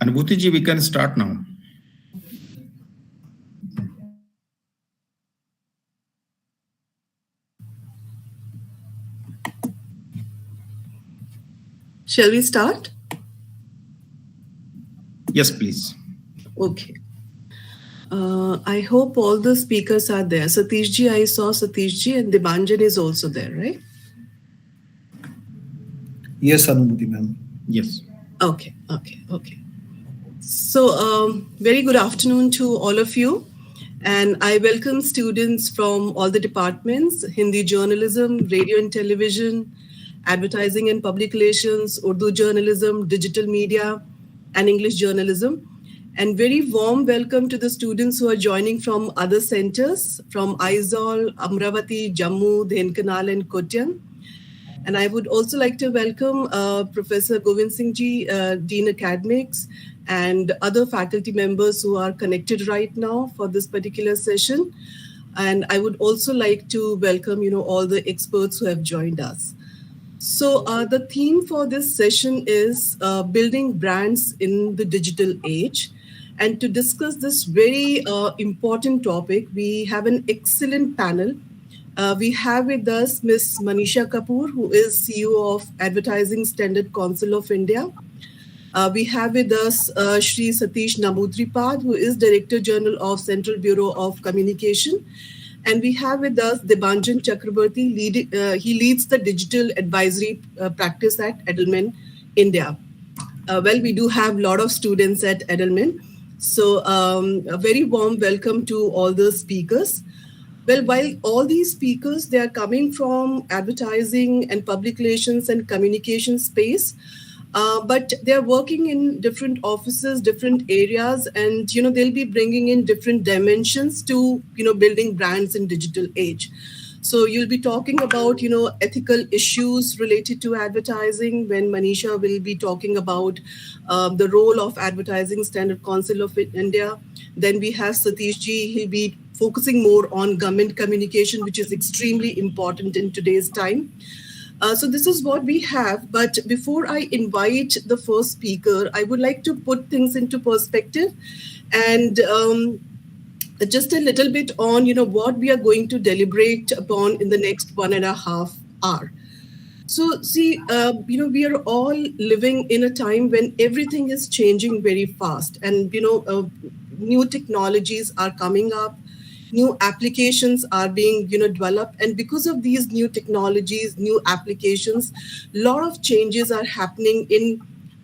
Anubhuti ji, we can start now. Shall we start? Yes, please. Okay. I hope all the speakers are there. Satish ji, I saw Satish ji, and Dibanjan is also there, right? Yes, Anubhuti ma'am. Yes. Okay. So, very good afternoon to all of you. And I welcome students from all the departments: Hindi journalism, radio and television, advertising and public relations, Urdu journalism, digital media, and English journalism. And very warm welcome to the students who are joining from other centers, from Aizawl, Amravati, Jammu, Dhenkanal, and Kottayam. And I would also like to welcome Professor Govind Singh ji, Dean Academics, and other faculty members who are connected right now for this particular session. And I would also like to welcome, all the experts who have joined us. So the theme for this session is building brands in the digital age. And to discuss this very important topic, we have an excellent panel. We have with us Ms. Manisha Kapoor, who is CEO of Advertising Standard Council of India. We have with us Shri Satish Namutripad, who is Director General of Central Bureau of Communication. And we have with us Dibanjan Chakrabarti. He leads the digital advisory practice at Edelman, India. We do have a lot of students at Edelman. So a very warm welcome to all the speakers. Well, while all these speakers, they are coming from advertising and public relations and communication space, but they're working in different offices, different areas, and they'll be bringing in different dimensions to building brands in digital age. So you'll be talking about ethical issues related to advertising, when Manisha will be talking about the role of Advertising Standard Council of India. Then we have Satish ji. He'll be focusing more on government communication, which is extremely important in today's time. So this is what we have. But before I invite the first speaker, I would like to put things into perspective and just a little bit on what we are going to deliberate upon in the next 1.5 hours. So see, we are all living in a time when everything is changing very fast, and new technologies are coming up, new applications are being developed, and because of these new technologies, new applications, a lot of changes are happening in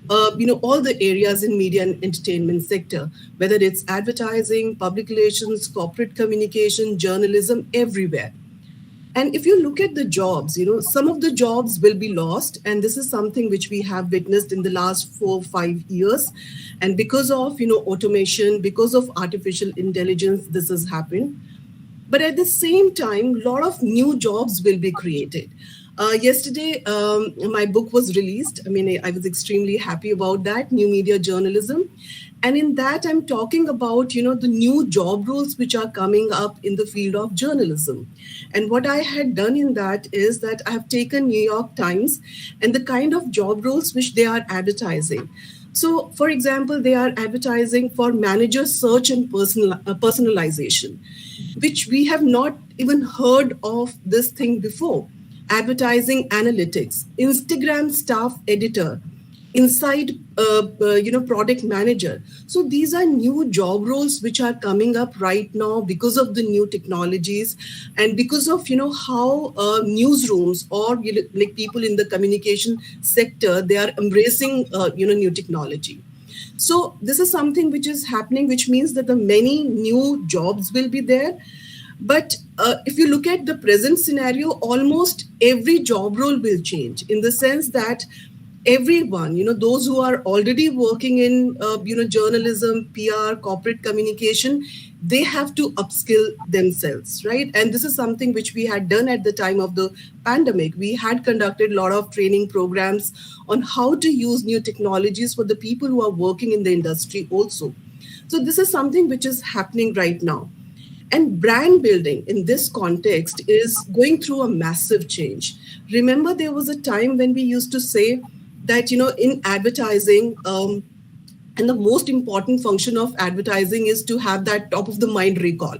all the areas in media and entertainment sector, whether it's advertising, public relations, corporate communication, journalism, everywhere. And if you look at the jobs, some of the jobs will be lost. And this is something which we have witnessed in the last 4 or 5 years. And because of, automation, because of artificial intelligence, this has happened. But at the same time, a lot of new jobs will be created. Yesterday, my book was released. I was extremely happy about that, New Media Journalism. And in that, I'm talking about, the new job roles which are coming up in the field of journalism. And what I had done in that is that I have taken New York Times and the kind of job roles which they are advertising. So, for example, they are advertising for manager search and personalization, which we have not even heard of this thing before. Advertising analytics, Instagram staff editor, inside product manager. So these are new job roles which are coming up right now because of the new technologies and because of how newsrooms or like people in the communication sector, they are embracing new technology. So this is something which is happening, which means that the many new jobs will be there. But if you look at the present scenario, almost every job role will change, in the sense that everyone, those who are already working in, journalism, PR, corporate communication, they have to upskill themselves, right? And this is something which we had done at the time of the pandemic. We had conducted a lot of training programs on how to use new technologies for the people who are working in the industry also. So this is something which is happening right now. And brand building in this context is going through a massive change. Remember, there was a time when we used to say that, in advertising, And the most important function of advertising is to have that top of the mind recall,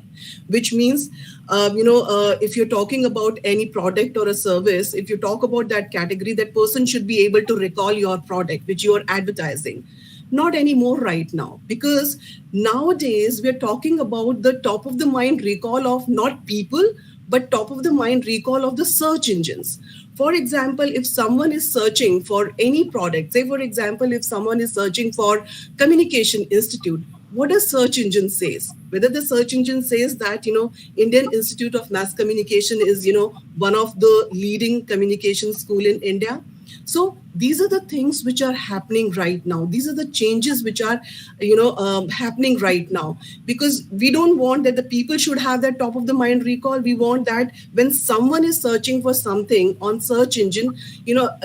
which means, if you're talking about any product or a service, if you talk about that category, that person should be able to recall your product, which you are advertising. Not anymore right now, because nowadays we're talking about the top of the mind recall of not people, but top of the mind recall of the search engines. For example, if someone is searching for any product, say for example, if someone is searching for Communication Institute, what does search engine says? Whether the search engine says that, Indian Institute of Mass Communication is, one of the leading communication school in India. So these are the things which are happening right now. These are the changes which are, happening right now, because we don't want that the people should have that top of the mind recall. We want that when someone is searching for something on search engine,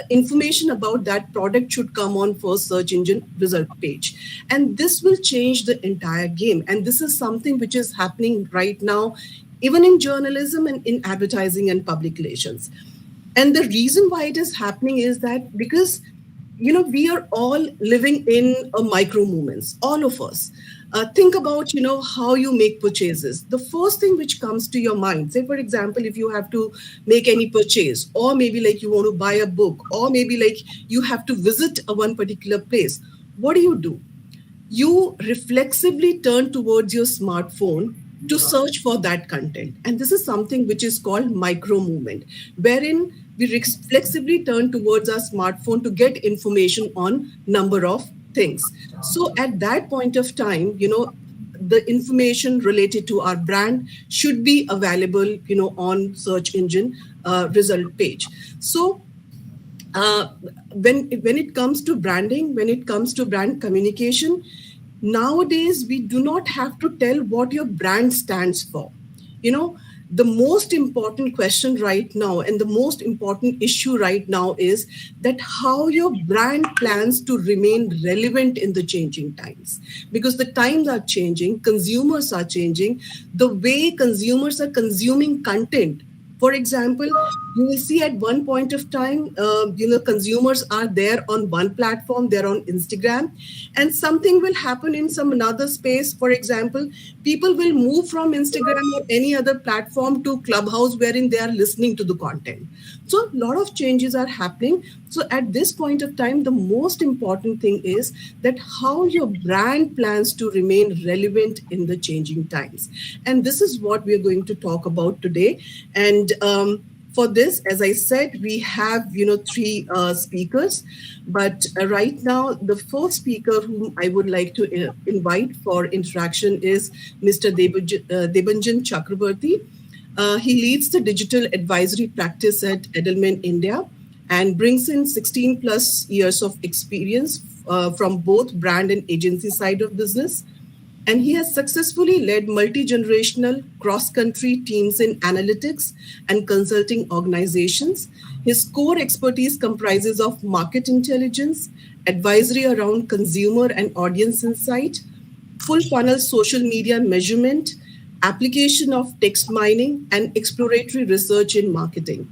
information about that product should come on first search engine result page. And this will change the entire game. And this is something which is happening right now, even in journalism and in advertising and public relations. And the reason why it is happening is that because, we are all living in a micro moments, all of us. Think about, how you make purchases. The first thing which comes to your mind, say, for example, if you have to make any purchase, or maybe like you want to buy a book, or maybe like you have to visit a one particular place, what do? You reflexively turn towards your smartphone to search for that content. And this is something which is called micro movement, wherein we reflexively turn towards our smartphone to get information on number of things. So at that point of time, the information related to our brand should be available, on search engine result page. So when it comes to branding, when it comes to brand communication, nowadays we do not have to tell what your brand stands for. The most important question right now and the most important issue right now is that how your brand plans to remain relevant in the changing times, because the times are changing, consumers are changing, the way consumers are consuming content. For example, you will see at one point of time, consumers are there on one platform, they're on Instagram, and something will happen in some another space. For example, people will move from Instagram or any other platform to Clubhouse, wherein they are listening to the content. So a lot of changes are happening. So at this point of time, the most important thing is that how your brand plans to remain relevant in the changing times. And this is what we're going to talk about today. And for this, as I said, we have, three speakers. But right now, the first speaker whom I would like to invite for interaction is Mr. Debanjan Chakrabarti. He leads the digital advisory practice at Edelman India and brings in 16 plus years of experience from both brand and agency side of business. And he has successfully led multi-generational cross-country teams in analytics and consulting organizations. His core expertise comprises of market intelligence, advisory around consumer and audience insight, full funnel social media measurement, application of text mining, and exploratory research in marketing.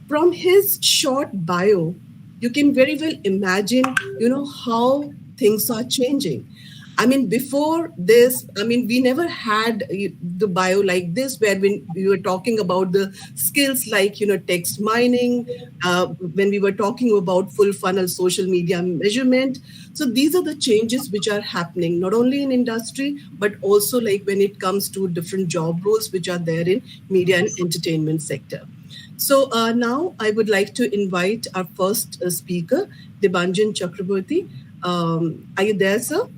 From his short bio, you can very well imagine, how things are changing. I mean, before this, we never had the bio like this, where when we were talking about the skills like, text mining, when we were talking about full funnel social media measurement. So these are the changes which are happening, not only in industry, but also like when it comes to different job roles which are there in media and entertainment sector. So now I would like to invite our first speaker, Debanjan Chakrabarti. Are you there, sir?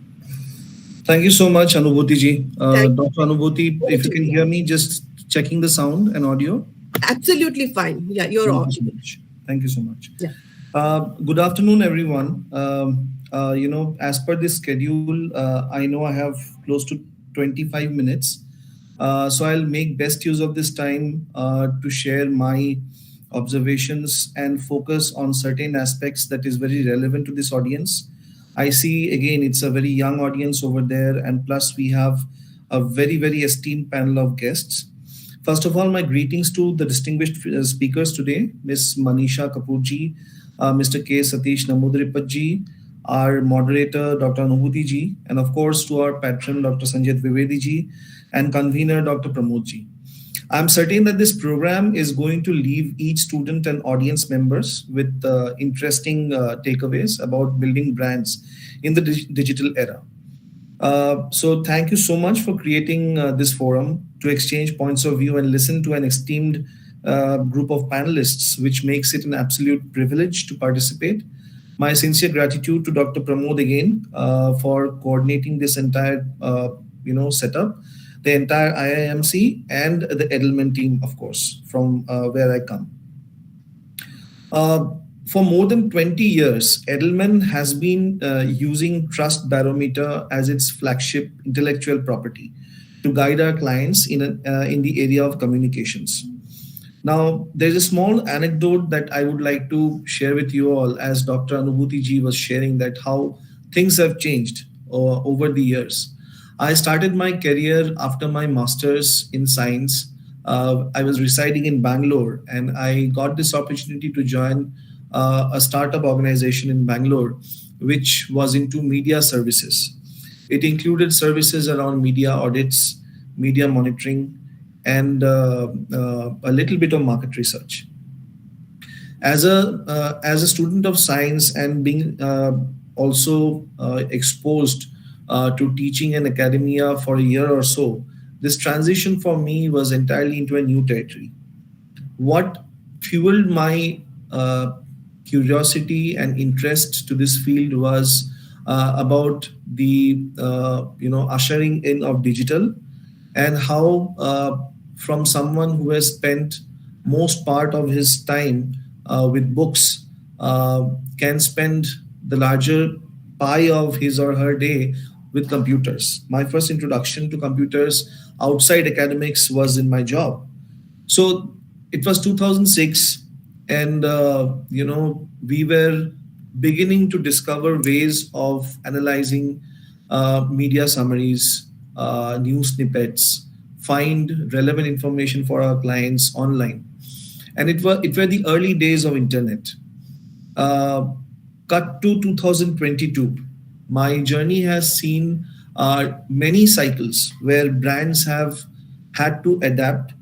Thank you so much, Anubhuti ji. Dr. Anubhuti, if you can hear me, just checking the sound and audio. Absolutely fine. Yeah, you're on. Thank you so much. Yeah. Good afternoon, everyone. As per this schedule, I know I have close to 25 minutes. So I'll make best use of this time to share my observations and focus on certain aspects that is very relevant to this audience. I see, again, it's a very young audience over there, and plus we have a very, very esteemed panel of guests. First of all, my greetings to the distinguished speakers today, Ms. Manisha Kapoorji, Mr. K. Satish Namudripat ji, our moderator, Dr. Anubhuti ji, and of course to our patron, Dr. Sanjay Vivedi ji, and convener, Dr. Pramod ji. I'm certain that this program is going to leave each student and audience members with interesting takeaways about building brands in the digital era. So thank you so much for creating this forum to exchange points of view and listen to an esteemed group of panelists, which makes it an absolute privilege to participate. My sincere gratitude to Dr. Pramod again for coordinating this entire setup, the entire IIMC, and the Edelman team, of course, from where I come. Uh, for more than 20 years, Edelman has been using Trust Barometer as its flagship intellectual property to guide our clients in the area of communications. Now, there's a small anecdote that I would like to share with you all, as Dr. Anubhuti ji was sharing that how things have changed over the years. I started my career after my master's in science. I was residing in Bangalore, and I got this opportunity to join a startup organization in Bangalore, which was into media services. It included services around media audits, media monitoring, and a little bit of market research. As a student of science and being also exposed to teaching in academia for a year or so, this transition for me was entirely into a new territory. What fueled my curiosity and interest to this field was about the ushering in of digital, and how from someone who has spent most part of his time with books can spend the larger pie of his or her day with computers. My first introduction to computers outside academics was in my job. So it was 2006, and we were beginning to discover ways of analyzing media summaries, news snippets, find relevant information for our clients online. And it were the early days of internet. Uh, Cut to 2022, my journey has seen many cycles where brands have had to adapt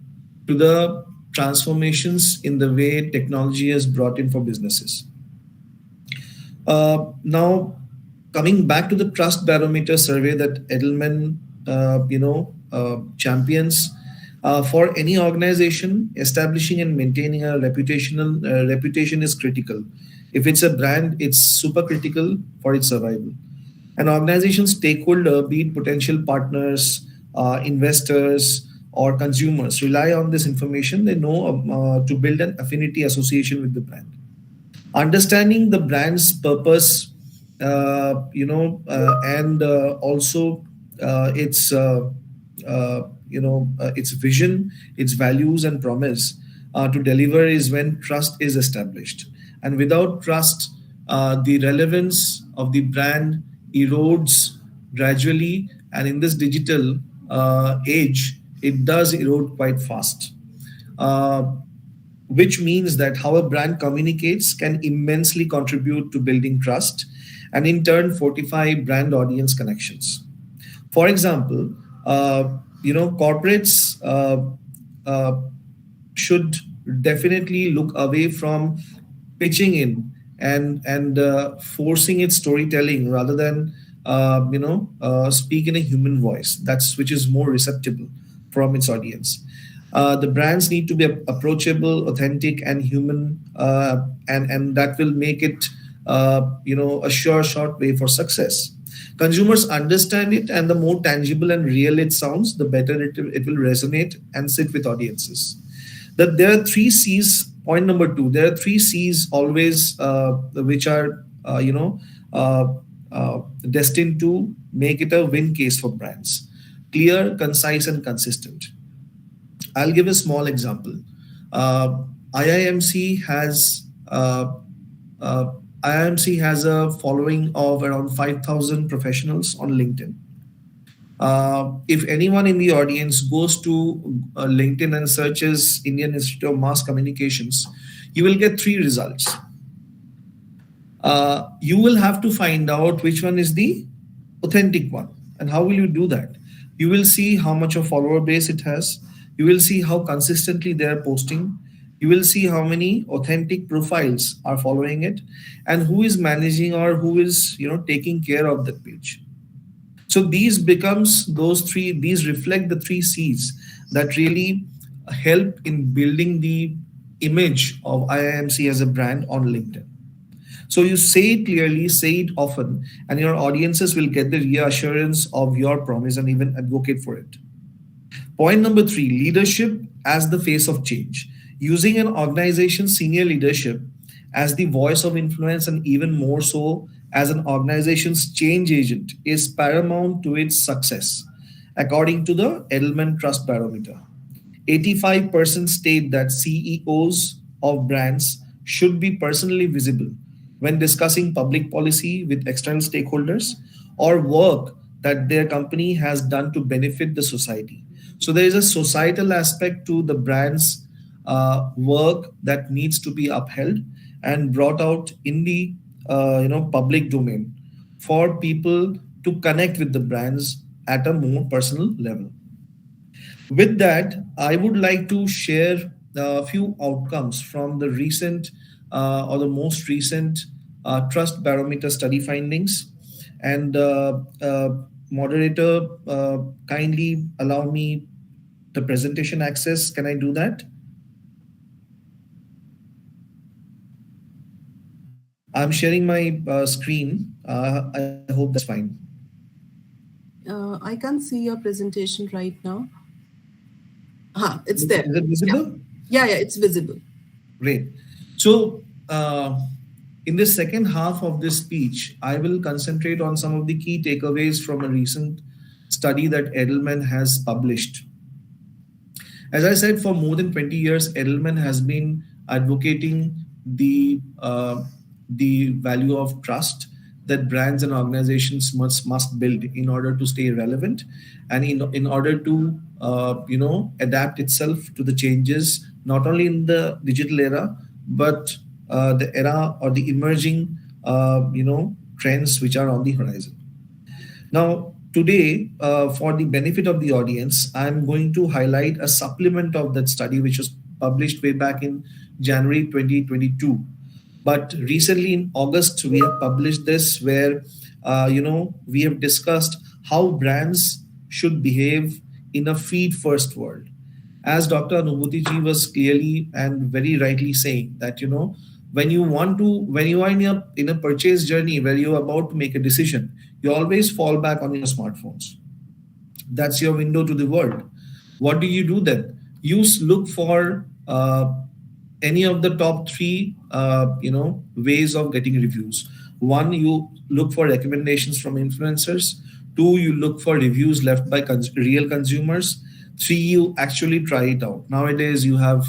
to the transformations in the way technology has brought in for businesses. Now, coming back to the trust barometer survey that Edelman, champions, for any organization, establishing and maintaining a reputational reputation is critical. If it's a brand, it's super critical for its survival. An organization's stakeholder, be it potential partners, investors, or consumers, rely on this information. They know to build an affinity association with the brand. Understanding the brand's purpose, and also its its vision, its values and promise to deliver is when trust is established. And without trust, the relevance of the brand erodes gradually, and in this digital age, it does erode quite fast. Uh, which means that how a brand communicates can immensely contribute to building trust and in turn fortify brand audience connections. For example, corporates uh, should definitely look away from pitching in and forcing its storytelling rather than speak in a human voice, that's which is more receptible from its audience. The brands need to be approachable, authentic, and human, and that will make it a sure short way for success. Consumers understand it, and the more tangible and real it sounds, the better it will resonate and sit with audiences. That there are three C's. Point number two: there are three C's always, which are destined to make it a win case for brands: clear, concise, and consistent. I'll give a small example. Uh, IIMC has uh, IIMC has a following of around 5,000 professionals on LinkedIn. If anyone in the audience goes to LinkedIn and searches Indian Institute of Mass Communications, you will get three results. You will have to find out which one is the authentic one. And how will you do that? You will see how much of follower base it has. You will see how consistently they are posting. You will see how many authentic profiles are following it, and who is managing or who is taking care of that page. So these becomes those three. These reflect the three C's that really help in building the image of IIMC as a brand on LinkedIn. So you say it clearly, say it often, and your audiences will get the reassurance of your promise and even advocate for it. Point number three, leadership as the face of change. Using an organization's senior leadership as the voice of influence and even more so as an organization's change agent is paramount to its success, according to the Edelman Trust Barometer. 85% state that CEOs of brands should be personally visible when discussing public policy with external stakeholders or work that their company has done to benefit the society. So there is a societal aspect to the brand's work that needs to be upheld and brought out in the public domain for people to connect with the brands at a more personal level. With that, I would like to share a few outcomes from the recent or the most recent Trust Barometer study findings. And moderator, kindly allow me the presentation access. Can I do that? I'm sharing my screen. I hope that's fine. I can't see your presentation right now. It's there. Is it visible? Yeah, it's visible. Great. So, in the second half of this speech, I will concentrate on some of the key takeaways from a recent study that Edelman has published. As I said, for more than 20 years, Edelman has been advocating the value of trust that brands and organizations must build in order to stay relevant and in order to adapt itself to the changes not only in the digital era but the era or the emerging trends which are on the horizon. Now today, for the benefit of the audience, I'm going to highlight a supplement of that study which was published way back in January 2022. But recently in August, we have published this where, we have discussed how brands should behave in a feed-first world. As Dr. Anubhuti ji was clearly and very rightly saying that, when you are in a purchase journey where you're about to make a decision, you always fall back on your smartphones. That's your window to the world. What do you do then? You look for any of the top three, ways of getting reviews. One, you look for recommendations from influencers. Two, you look for reviews left by real consumers. Three, you actually try it out. Nowadays, you have,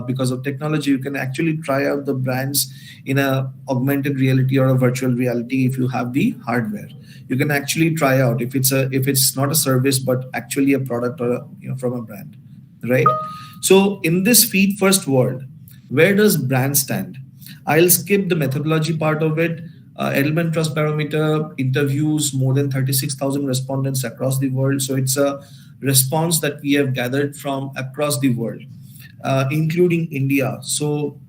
because of technology, you can actually try out the brands in a augmented reality or a virtual reality if you have the hardware. You can actually try out if it's not a service but actually a product or from a brand, right? So in this feed first world, where does brand stand? I'll skip the methodology part of it. Edelman Trust Barometer interviews more than 36,000 respondents across the world. So it's a response that we have gathered from across the world, including India. So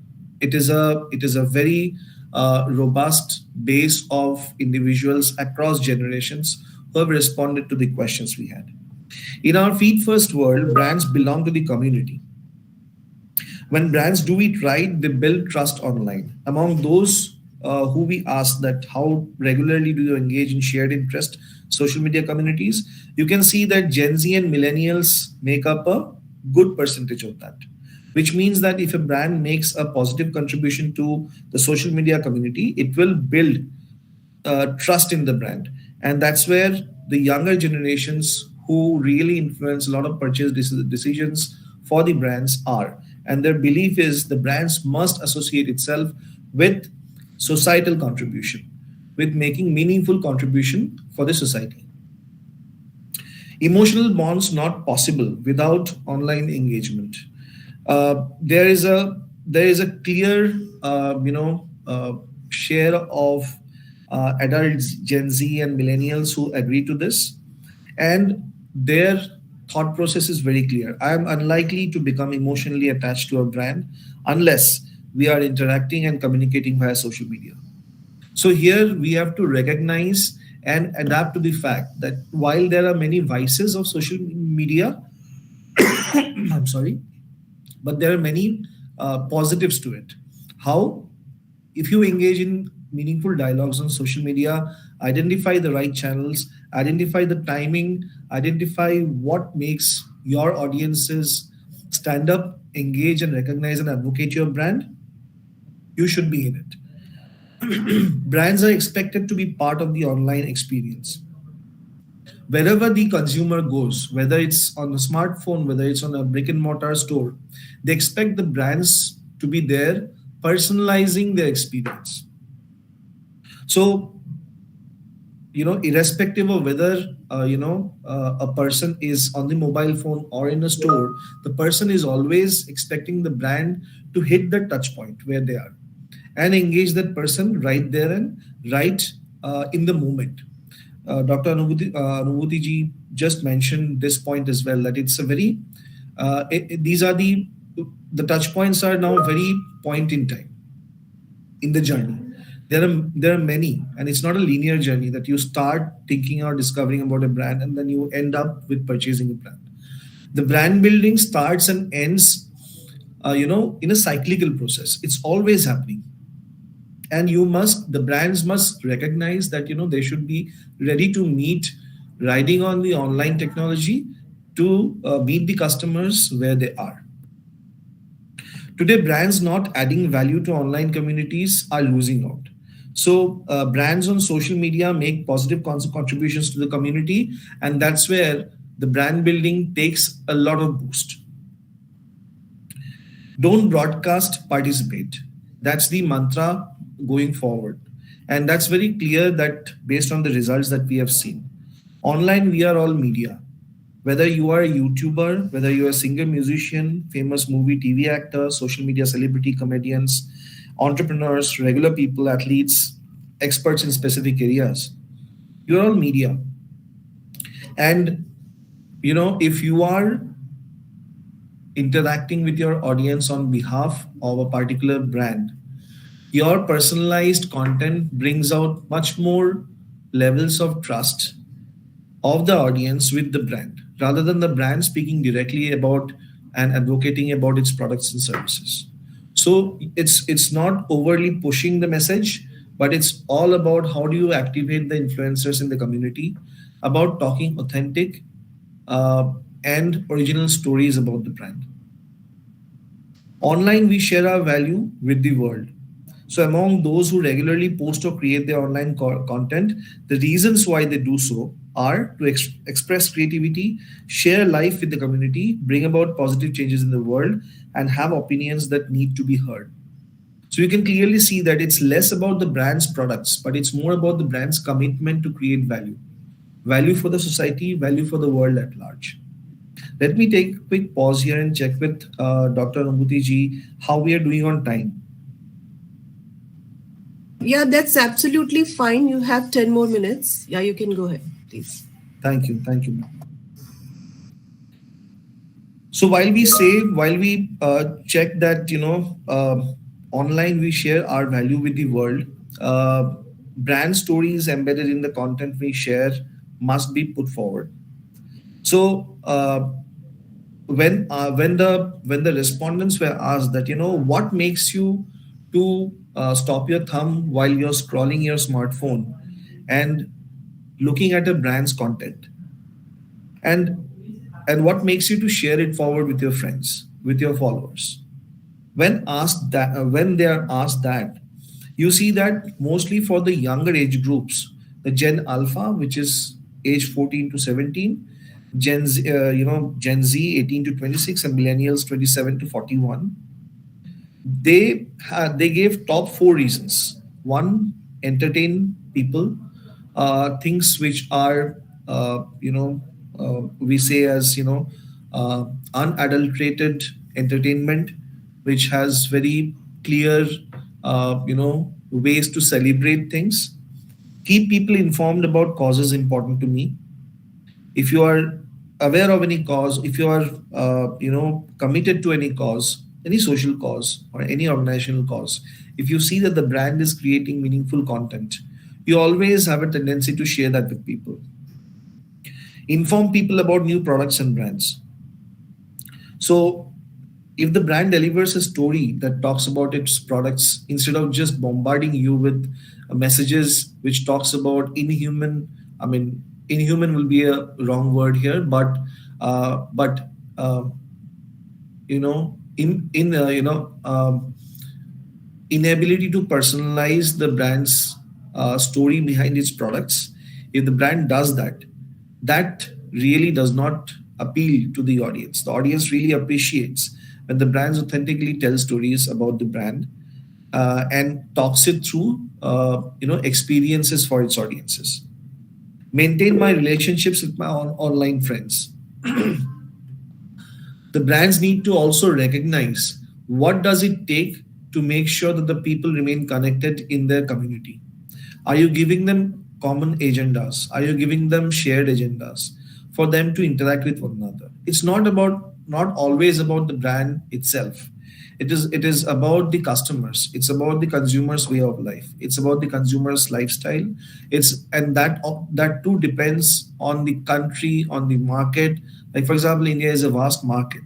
it is a very robust base of individuals across generations who have responded to the questions we had. In our feed first world, brands belong to the community. When brands do it right, they build trust online. Among those who we asked that how regularly do you engage in shared interest social media communities, you can see that Gen Z and millennials make up a good percentage of that, which means that if a brand makes a positive contribution to the social media community, it will build trust in the brand. And that's where the younger generations who really influence a lot of purchase decisions for the brands are. And their belief is the brands must associate itself with societal contribution, with making meaningful contribution for the society. Emotional bonds not possible without online engagement. There is a clear share of adults, Gen Z and millennials who agree to this, and their thought process is very clear. I am unlikely to become emotionally attached to a brand unless we are interacting and communicating via social media. So here we have to recognize and adapt to the fact that while there are many vices of social media, I'm sorry, but there are many positives to it. How? If you engage in meaningful dialogues on social media, identify the right channels, identify the timing, identify what makes your audiences stand up, engage, and recognize and advocate your brand, you should be in it. Brands are expected to be part of the online experience. Wherever the consumer goes, whether it's on a smartphone, whether it's on a brick and mortar store, they expect the brands to be there personalizing their experience. So, irrespective of whether, a person is on the mobile phone or in a store, the person is always expecting the brand to hit the touch point where they are and engage that person right there and right in the moment. Dr. Anubhuti ji just mentioned this point as well, that it's a very these are the touch points are now very point in time in the journey. There are many, and it's not a linear journey that you start thinking or discovering about a brand and then you end up with purchasing a brand. The brand building starts and ends, in a cyclical process. It's always happening, and the brands must recognize that they should be ready to meet riding on the online technology to meet the customers where they are. Today, brands not adding value to online communities are losing out. So brands on social media make positive contributions to the community, and that's where the brand building takes a lot of boost. Don't broadcast, participate. That's the mantra going forward. And that's very clear that based on the results that we have seen. Online, we are all media. Whether you are a YouTuber, whether you are a singer, musician, famous movie, TV actor, social media celebrity, comedians, entrepreneurs, regular people, athletes, experts in specific areas, you're all media. And, if you are interacting with your audience on behalf of a particular brand, your personalized content brings out much more levels of trust of the audience with the brand rather than the brand speaking directly about and advocating about its products and services. So it's not overly pushing the message, but it's all about how do you activate the influencers in the community about talking authentic and original stories about the brand. Online, we share our value with the world. So, among those who regularly post or create their online content, the reasons why they do so are to express creativity, share life with the community, bring about positive changes in the world, and have opinions that need to be heard. So, you can clearly see that it's less about the brand's products, but it's more about the brand's commitment to create value for the society, value for the world at large. Let me take a quick pause here and check with Dr. Anubhuti ji how we are doing on time. Yeah, that's absolutely fine. You have 10 more minutes. Yeah, you can go ahead, please. Thank you. Thank you, ma'am. So while we check that, online we share our value with the world, brand stories embedded in the content we share must be put forward. So when the respondents were asked that what makes you to stop your thumb while you're scrolling your smartphone and looking at a brand's content, and what makes you to share it forward with your friends, with your followers, when they are asked that, you see that mostly for the younger age groups, the Gen Alpha, which is age 14 to 17, Gen Z, Gen Z 18 to 26, and millennials 27 to 41. They gave top four reasons. One, entertain people, things which are we say as unadulterated entertainment, which has very clear ways to celebrate things, keep people informed about causes important to me. If you are aware of any cause, if you are committed to any cause, any social cause or any organizational cause, if you see that the brand is creating meaningful content, you always have a tendency to share that with people. Inform people about new products and brands. So if the brand delivers a story that talks about its products instead of just bombarding you with messages which talks about inhuman, I mean, inhuman will be a wrong word here, but in inability to personalize the brand's story behind its products. If the brand does that, that really does not appeal to the audience. The audience really appreciates when the brands authentically tell stories about the brand and talks it through experiences for its audiences. Maintain my relationships with my online friends. The brands need to also recognize what does it take to make sure that the people remain connected in their community. Are you giving them common agendas? Are you giving them shared agendas for them to interact with one another? It's not always about the brand itself. It is about the customers. It's about the consumer's way of life. It's about the consumer's lifestyle. That too depends on the country, on the market. Like for example, India is a vast market.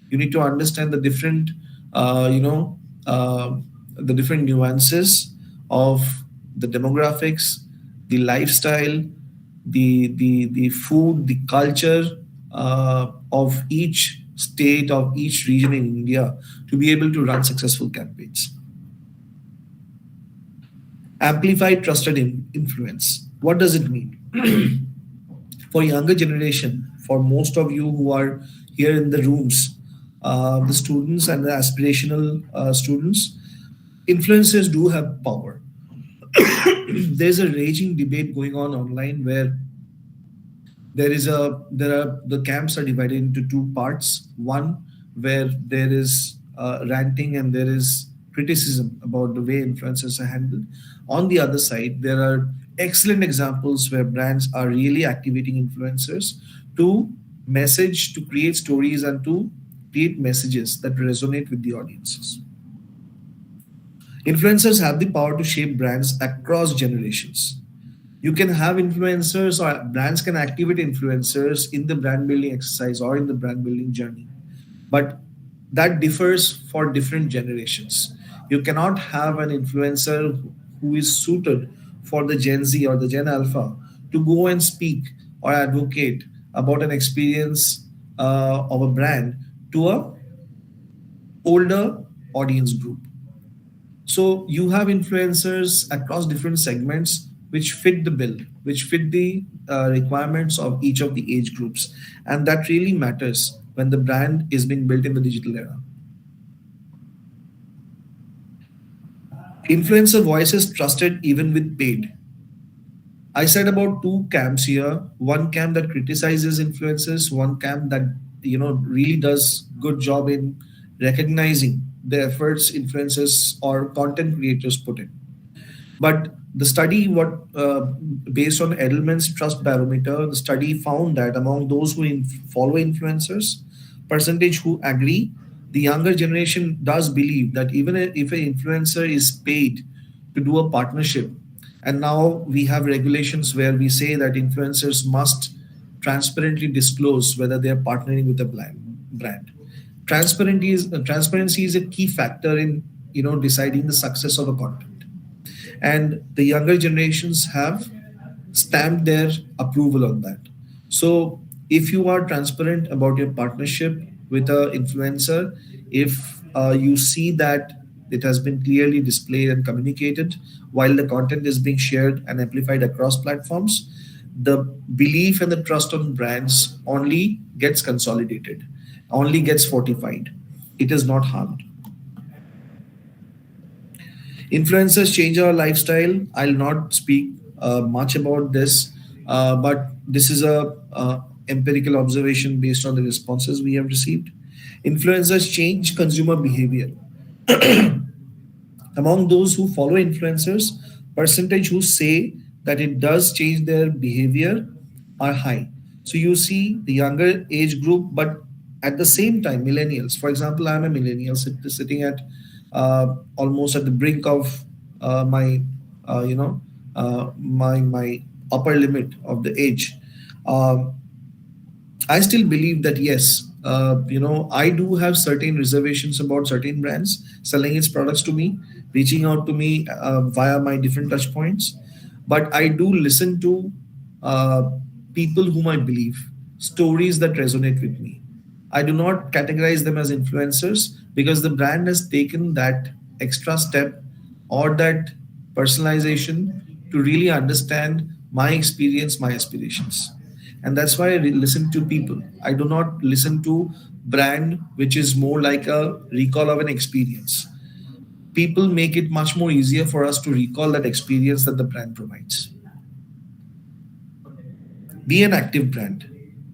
You need to understand the different the different nuances of the demographics, the lifestyle, the food, the culture of each state, of each region in India to be able to run successful campaigns. Amplify trusted influence. What does it mean? For younger generation, for most of you who are here in the rooms, the students and the aspirational students, influencers do have power. There's a raging debate going on online where the camps are divided into two parts. One where there is ranting and there is criticism about the way influencers are handled. On the other side, there are excellent examples where brands are really activating influencers to message, to create stories, and to create messages that resonate with the audiences. Influencers have the power to shape brands across generations. You can have influencers, or brands can activate influencers in the brand building exercise or in the brand building journey. But that differs for different generations. You cannot have an influencer who is suited for the Gen Z or the Gen Alpha to go and speak or advocate about an experience of a brand to a older audience group. So you have influencers across different segments which fit the bill, which fit the requirements of each of the age groups. And that really matters when the brand is being built in the digital era. Influencer voices trusted even with paid. I said about two camps here. One camp that criticizes influencers, one camp that really does good job in recognizing the efforts influencers or content creators put in. But the study, based on Edelman's Trust Barometer, the study found that among those who follow influencers, percentage who agree, the younger generation does believe that even if an influencer is paid to do a partnership, and now we have regulations where we say that influencers must transparently disclose whether they are partnering with a brand. Transparency is a key factor in deciding the success of a content. And the younger generations have stamped their approval on that. So if you are transparent about your partnership with an influencer, if you see that it has been clearly displayed and communicated while the content is being shared and amplified across platforms, the belief and the trust on brands only gets consolidated, only gets fortified. It is not harmed. Influencers change our lifestyle. I'll not speak much about this, but this is a empirical observation based on the responses we have received. Influencers change consumer behavior. Among those who follow influencers, percentage who say that it does change their behavior are high. So you see the younger age group, but at the same time, millennials. For example, I'm a millennial sitting at almost at the brink of my, you know, my upper limit of the age. Um, I still believe that yes, I do have certain reservations about certain brands selling its products to me, reaching out to me via my different touch points. But I do listen to uh, people whom I believe, stories that resonate with me. I do not categorize them as influencers because the brand has taken that extra step or that personalization to really understand my experience, my aspirations. And that's why I listen to people. I do not listen to brand which is more like a recall of an experience. People make it much more easier for us to recall that experience that the brand provides. Be an active brand.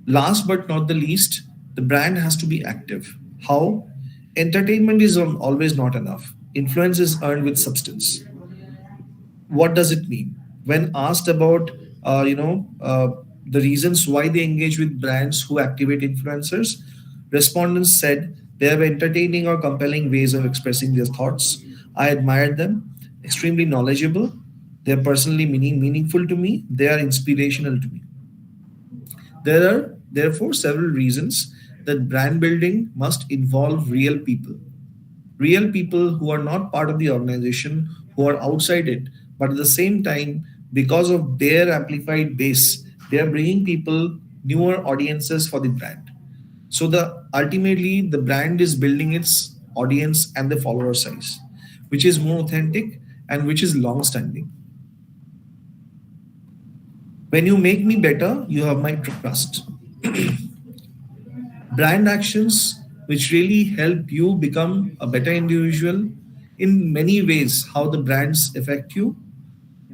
Last but not the least, the brand has to be active. How? Entertainment is always not enough. Influence is earned with substance. What does it mean? When asked about, the reasons why they engage with brands who activate influencers, respondents said they have entertaining or compelling ways of expressing their thoughts. I admire them, extremely knowledgeable. They are personally meaningful to me. They are inspirational to me. There are therefore several reasons that brand building must involve real people who are not part of the organization, who are outside it, but at the same time, because of their amplified base, they are bringing people, newer audiences for the brand. So the ultimately the brand is building its audience and the follower size, which is more authentic and which is long standing. When you make me better, you have my trust. Brand actions which really help you become a better individual in many ways. How the brands affect you,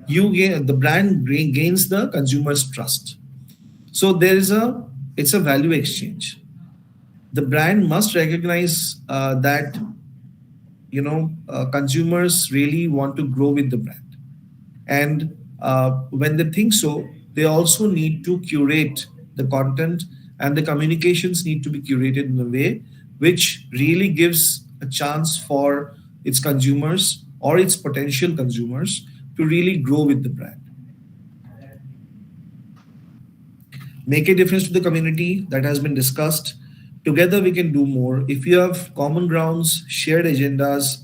the brand gains the consumer's trust. So it's a value exchange. The brand must recognize that consumers really want to grow with the brand, and when they think so, they also need to curate the content, and the communications need to be curated in a way which really gives a chance for its consumers or its potential consumers to really grow with the brand. Make a difference to the community that has been discussed. Together we can do more. If you have common grounds, shared agendas,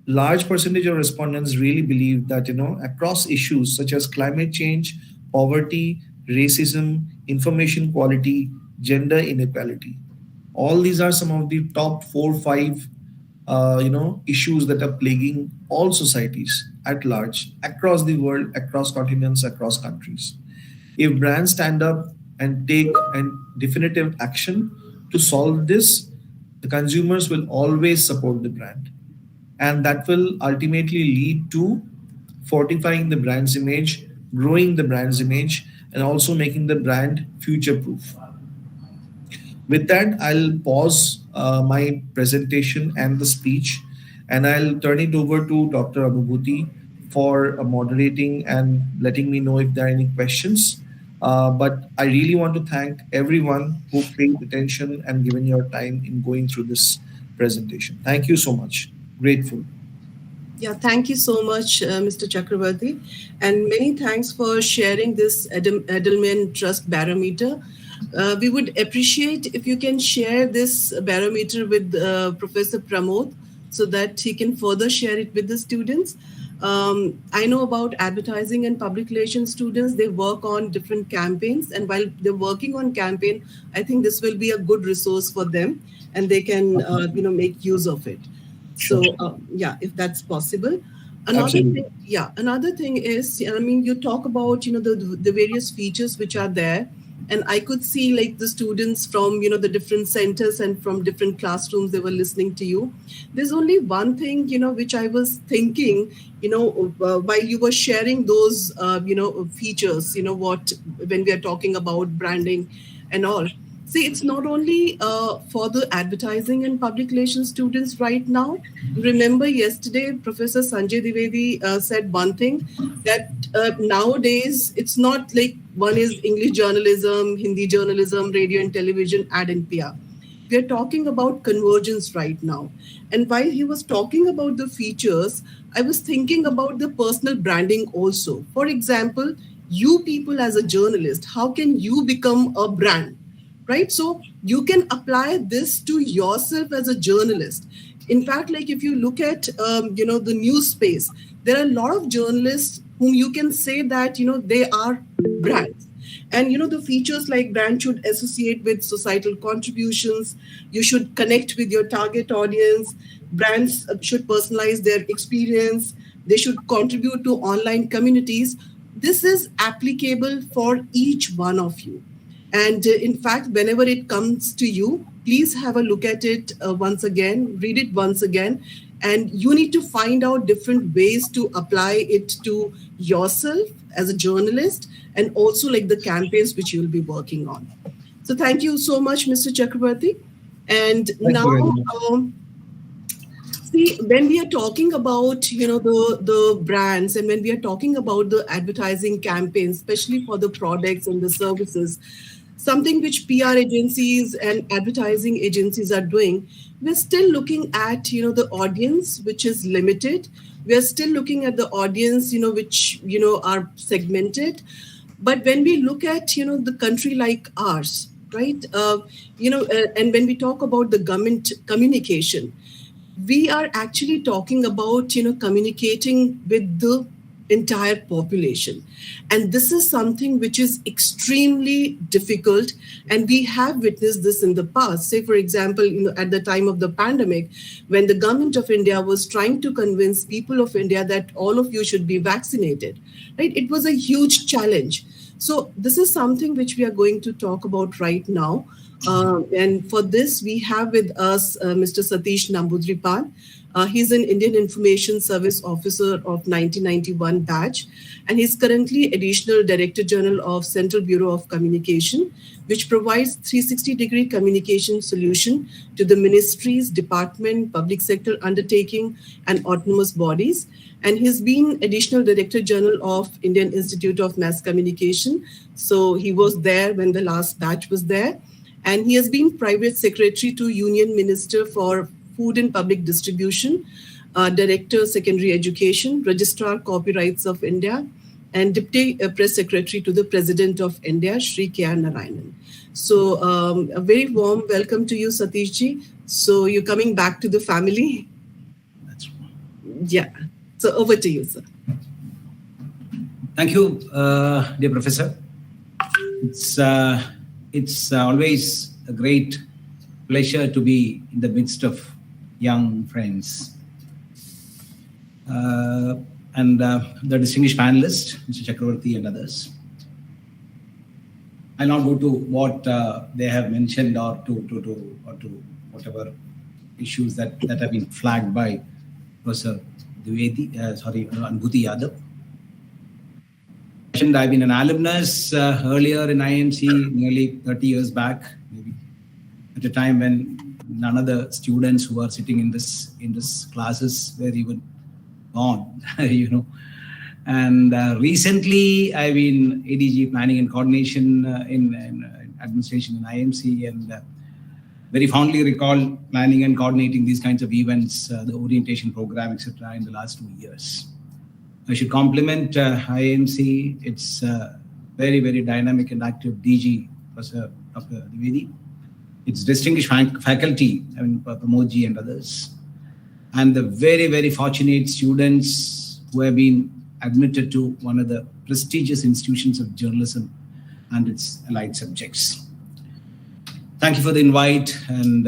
large percentage of respondents really believe that across issues such as climate change, poverty, racism, information quality, gender inequality, all these are some of the top 4 5 issues that are plaguing all societies at large, across the world, across continents, across countries. If brands stand up and take an definitive action to solve this, the consumers will always support the brand, and that will ultimately lead to fortifying the brand's image, growing the brand's image, and also making the brand future proof. With that, I'll pause my presentation and the speech, and I'll turn it over to Dr. Abhubhuti for moderating and letting me know if there are any questions. But I really want to thank everyone who paid attention and given your time in going through this presentation. Thank you so much. Grateful. Yeah, thank you so much, Mr. Chakravarti. And many thanks for sharing this Edelman Trust Barometer. We would appreciate if you can share this barometer with Professor Pramod so that he can further share it with the students. I know about advertising and public relations students. They work on different campaigns, and while they're working on campaign, I think this will be a good resource for them, and they can make use of it. So if that's possible. Another thing is, I mean, you talk about the various features which are there, and I could see like the students from the different centers and from different classrooms, they were listening to you. There's only one thing which I was thinking while you were sharing those features, what when we are talking about branding and all. See, it's not only for the advertising and public relations students right now. Remember, yesterday, Professor Sanjay Dwivedi said one thing that nowadays it's not like one is English journalism, Hindi journalism, radio and television, ad and PR. We are talking about convergence right now. And while he was talking about the features, I was thinking about the personal branding also. For example, you people as a journalist, how can you become a brand? Right, so you can apply this to yourself as a journalist. In fact, like if you look at the news space, there are a lot of journalists whom you can say that they are brands. And the features like brand should associate with societal contributions, you should connect with your target audience, brands should personalize their experience, they should contribute to online communities. This is applicable for each one of you. And in fact, whenever it comes to you, please have a look at it once again, read it once again, and you need to find out different ways to apply it to yourself as a journalist and also like the campaigns which you'll be working on. So thank you so much, Mr. Chakrabarti. And now, see, when we are talking about the brands and when we are talking about the advertising campaigns, especially for the products and the services, something which PR agencies and advertising agencies are doing, we're still looking at the audience which is limited. We're still looking at the audience which are segmented. But when we look at the country like ours, right, and when we talk about the government communication, we are actually talking about communicating with the entire population, and this is something which is extremely difficult, and we have witnessed this in the past. Say for example, at the time of the pandemic, when the government of India was trying to convince people of India that all of you should be vaccinated, right, it was a huge challenge. So this is something which we are going to talk about right now. And for this, we have with us Mr. Satish Nambudripal. He's an Indian Information Service Officer of 1991 batch, and he's currently Additional Director General of Central Bureau of Communication, which provides 360-degree communication solution to the ministries, department, public sector undertaking, and autonomous bodies. And he's been Additional Director General of Indian Institute of Mass Communication. So he was there when the last batch was there. And he has been Private Secretary to Union Minister for Food and Public Distribution, Director Secondary Education, Registrar Copyrights of India, and Deputy Press Secretary to the President of India, Shri K.R. Narayanan. So a very warm welcome to you, Satish ji. So you're coming back to the family? That's right. Yeah. So over to you, sir. Thank you, dear Professor. It's always a great pleasure to be in the midst of young friends. And the distinguished panelists, Mr. Chakrabarti and others. I'll not go to what they have mentioned or to whatever issues that have been flagged by Professor Dwivedi, Anbhuti Yadav. I've been an alumnus earlier in IMC nearly 30 years back, maybe at a time when none of the students who are sitting in this classes were even born, And recently, I've been ADG Planning and Coordination in Administration in IMC, and very fondly recall planning and coordinating these kinds of events, the orientation program, etc., in the last 2 years. I should compliment IMC. It's very, very dynamic and active DG, Professor Dr. Dwivedi. Its distinguished faculty, Pramodji and others, and the very, very fortunate students who have been admitted to one of the prestigious institutions of journalism and its allied subjects. Thank you for the invite, and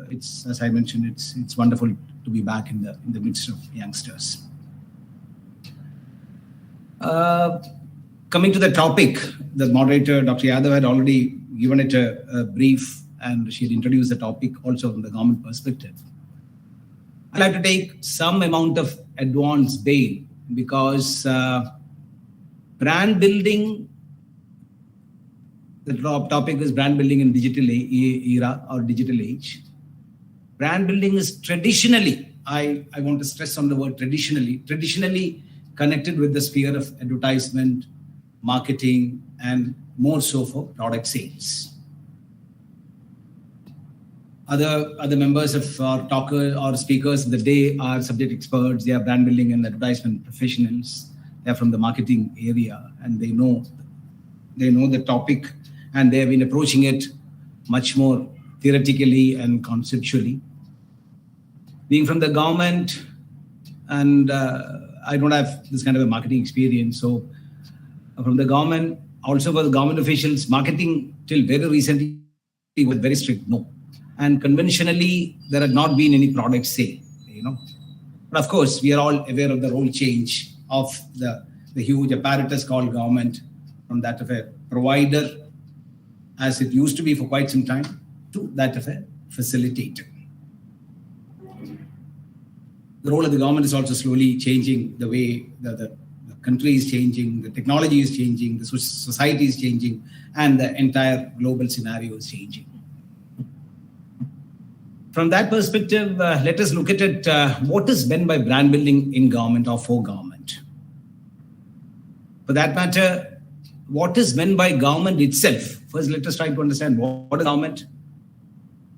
it's, as I mentioned, it's wonderful to be back in the midst of youngsters. Coming to the topic, the moderator, Dr. Yadav, had already given it a brief, and she had introduced the topic also from the government perspective. I'd like to take some amount of advance bail because brand building The topic is brand building in digital era or digital age. Brand building is traditionally, I want to stress on the word traditionally connected with the sphere of advertisement, marketing, and more so for product sales. Other members of our talker or speakers of the day are subject experts. They are brand building and advertisement professionals. They are from the marketing area, and they know the topic, and they have been approaching it much more theoretically and conceptually. Being from the government, and I don't have this kind of a marketing experience, so from the government, also for the government officials, marketing till very recently was very strict, no. And conventionally, there had not been any product sale, But of course, we are all aware of the role change of the huge apparatus called government, from that of a provider, as it used to be for quite some time, to that of a facilitator. The role of the government is also slowly changing. The way the country is changing, the technology is changing, the society is changing, and the entire global scenario is changing. From that perspective, let us look at it. What is meant by brand building in government or for government? For that matter, what is meant by government itself? First, let us try to understand what is government.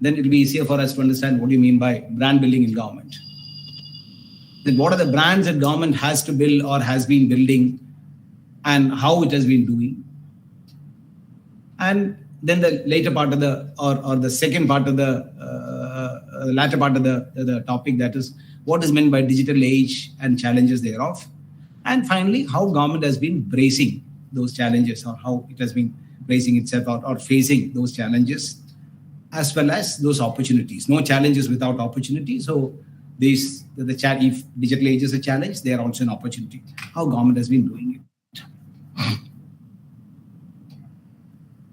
Then it will be easier for us to understand what do you mean by brand building in government. Then what are the brands that government has to build or has been building, and how it has been doing. And then the later part of the second part of the latter part of the topic, that is what is meant by digital age and challenges thereof. And finally, how government has been bracing those challenges, or how it has been bracing itself or facing those challenges, as well as those opportunities. No challenges without opportunity. So if digital age is a challenge, they are also an opportunity. How government has been doing it.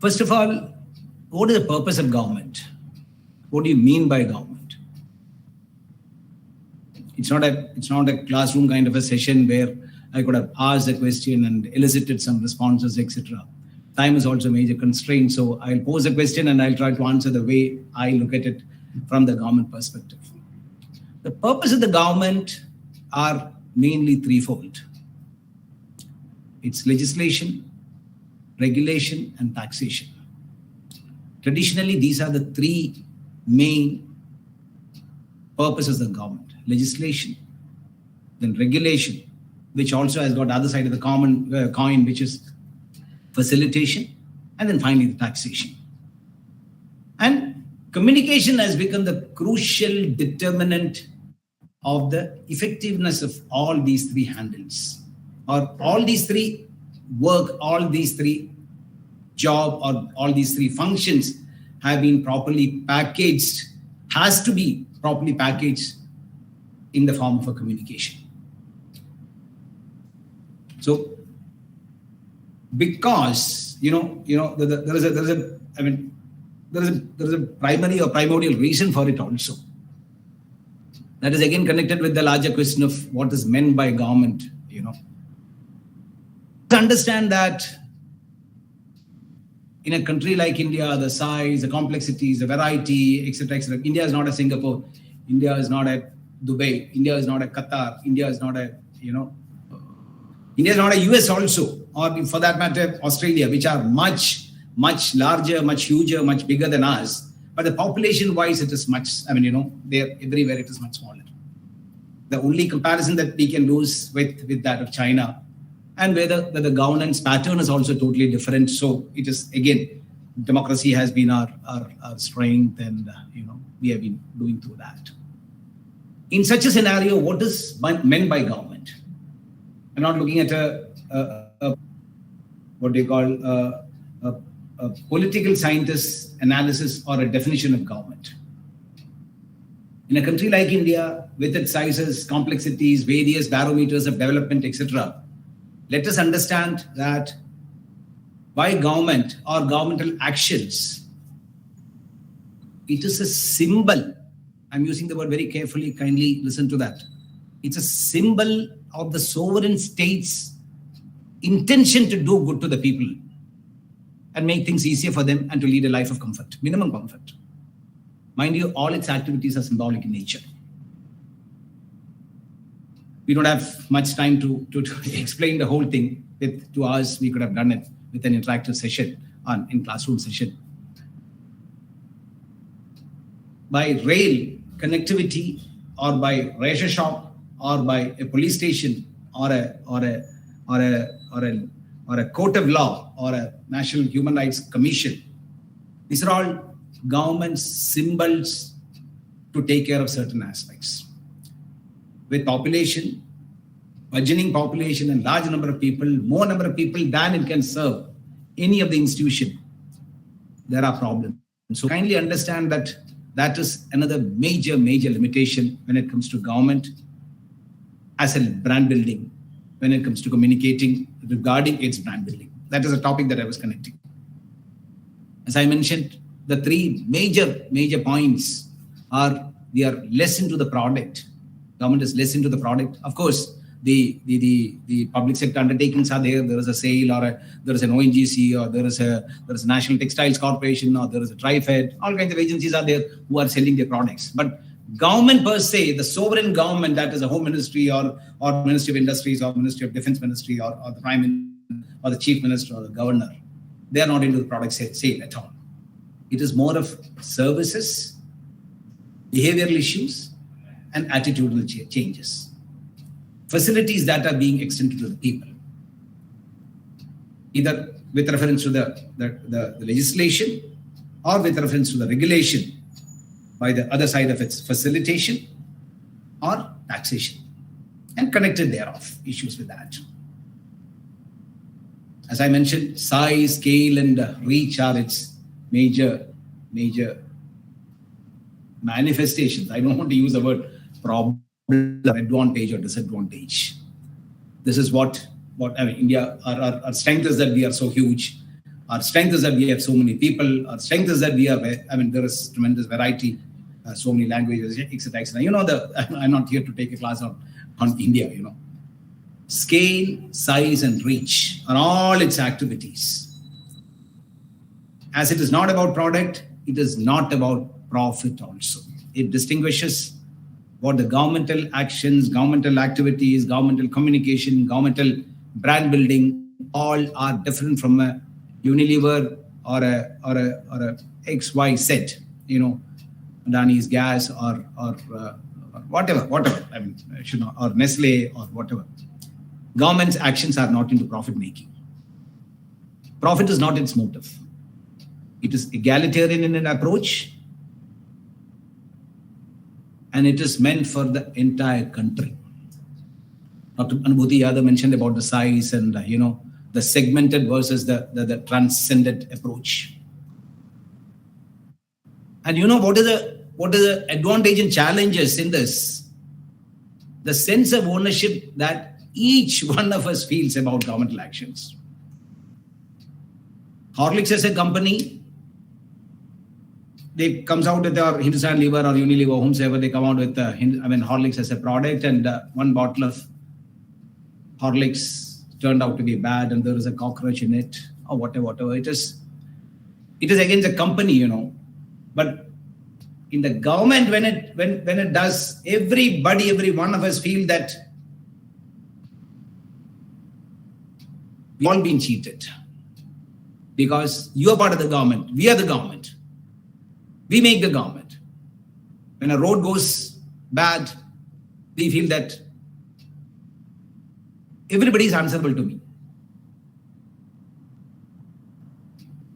First of all, what is the purpose of government? What do you mean by government? It's not a classroom kind of a session where I could have asked a question and elicited some responses, etc. Time is also a major constraint. So I'll pose a question and I'll try to answer the way I look at it from the government perspective. The purpose of the government are mainly threefold. It's legislation, regulation, and taxation. Traditionally, these are the three main purposes of the government. Legislation, then regulation, which also has got the other side of the coin, which is facilitation, and then finally the taxation. And communication has become the crucial determinant of the effectiveness of all these three handles, or all these three work, all these three job, or all these three functions have been properly packaged, has to be properly packaged in the form of a communication. So, because there is a primary or primordial reason for it also. That is again connected with the larger question of what is meant by government. To understand that in a country like India, the size, the complexities, the variety, etc., etc. India is not a Singapore. India is not a Dubai. India is not a Qatar. India is not a India is not a US also, or for that matter, Australia, which are much, much larger, much huger, much bigger than us. But the population-wise, it is much, they're everywhere, it is much smaller. The only comparison that we can do is with that of China, and where the governance pattern is also totally different. So it is, again, democracy has been our strength, and we have been doing through that. In such a scenario, what is meant by government? I'm not looking at a political scientist analysis or a definition of government. In a country like India, with its sizes, complexities, various barometers of development, etc., let us understand that by government or governmental actions, it is a symbol. I'm using the word very carefully, kindly listen to that. It's a symbol of the sovereign state's intention to do good to the people. and make things easier for them and to lead a life of comfort, minimum comfort. Mind you, all its activities are symbolic in nature. We don't have much time to explain the whole thing. With 2 hours, we could have done it with an interactive session in classroom session. By rail connectivity, or by razor shop, or by a police station, or a court of law, or a National Human Rights Commission, these are all government symbols to take care of certain aspects. With population, burgeoning population and large number of people, more number of people than it can serve any of the institution, there are problems. So kindly understand that that is another major limitation when it comes to government as a brand building, when it comes to communicating regarding its brand building. That is a topic that I was connecting. As I mentioned, the 3 major points are we are less into the product. Government is less into the product. Of course, the public sector undertakings are there. There is a SAIL, or there is an ONGC, or there is a National Textiles Corporation, or there is a TriFed. All kinds of agencies are there who are selling their products. But government per se, the sovereign government, that is the Home Ministry, or Ministry of Industries, or Ministry of Defense Ministry, or the Prime Minister, or the Chief Minister, or the Governor, they are not into the product sale at all. It is more of services, behavioral issues, and attitudinal changes. Facilities that are being extended to the people, either with reference to the legislation or with reference to the regulation by the other side of its facilitation or taxation, and connected thereof, issues with that. As I mentioned, size, scale, and reach are its major manifestations. I don't want to use the word problem, advantage, or disadvantage. This is what I mean. India, our strength is that we are so huge. Our strength is that we have so many people. Our strength is that there is tremendous variety, so many languages, etc., etc. I'm not here to take a class on India. Scale, size, and reach are all its activities. As it is not about product, it is not about profit also. It distinguishes what the governmental actions, governmental activities, governmental communication, governmental brand building, all are different from a Unilever or a XYZ, Adani's Gas or whatever. I mean, or Nestle or whatever. Government's actions are not into profit making. Profit is not its motive. It is egalitarian in an approach, and it is meant for the entire country. Dr. Anubhuti Yadav mentioned about the size and the segmented versus the transcendent approach. And what is the advantage and challenges in this? The sense of ownership that each one of us feels about governmental actions. Horlicks as a company, they comes out with their Hindustan Lever or Unilever, whomsoever, they come out with Horlicks as a product, and one bottle of Horlicks turned out to be bad and there is a cockroach in it or whatever. It is against the company, But in the government, when it does, every one of us feel that we've all been cheated. Because you are part of the government, we are the government. We make the government. When a road goes bad, we feel that everybody is answerable to me.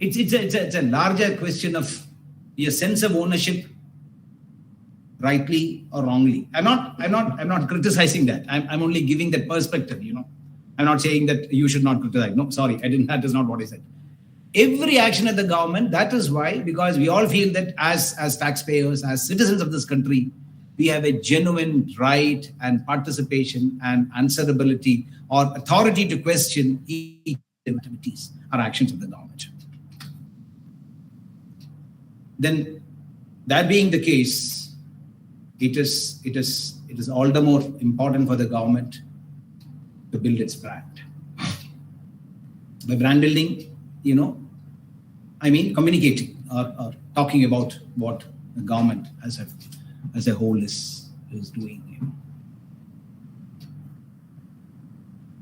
It's a larger question of your sense of ownership, rightly or wrongly. I'm not criticizing that. I'm only giving that perspective. I'm not saying that you should not criticize. No, sorry, I didn't. That is not what I said. Every action of the government, that is why, because we all feel that as taxpayers, as citizens of this country, we have a genuine right and participation and answerability or authority to question each activities or actions of the government. Then, that being the case, it is all the more important for the government to build its brand. By brand building, I mean communicating or talking about what the government as a whole is doing.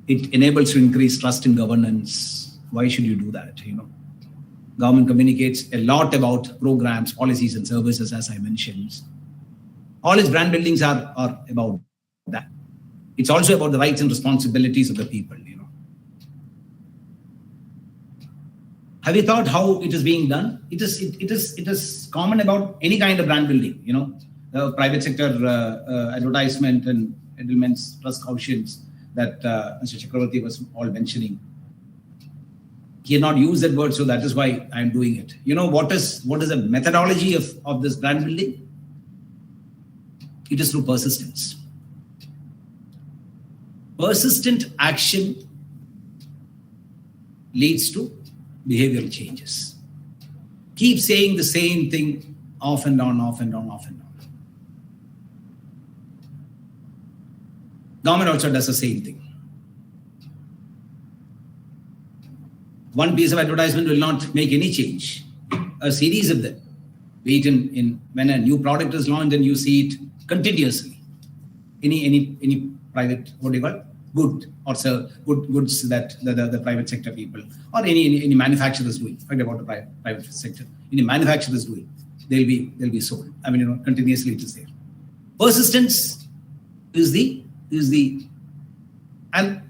It enables to increase trust in governance. Why should you do that? Government communicates a lot about programs, policies, and services, as I mentioned. All its brand buildings are about that. It's also about the rights and responsibilities of the people. Have you thought how it is being done? It is common about any kind of brand building. Private sector advertisement and Edelman's trust cautions that Mr. Chakravarti was all mentioning. He had not used that word, so that is why I am doing it. What is the methodology of this brand building? It is through persistence. Persistent action leads to behavioral changes. Keep saying the same thing off and on. Government also does the same thing. One piece of advertisement will not make any change. A series of them. Be it in when a new product is launched and you see it continuously. Any private, what do you call it? Good or goods that the private sector people or any manufacturer is doing. Forget about the private sector. Any manufacturer is doing, they'll be sold. Continuously it is there. Persistence is the and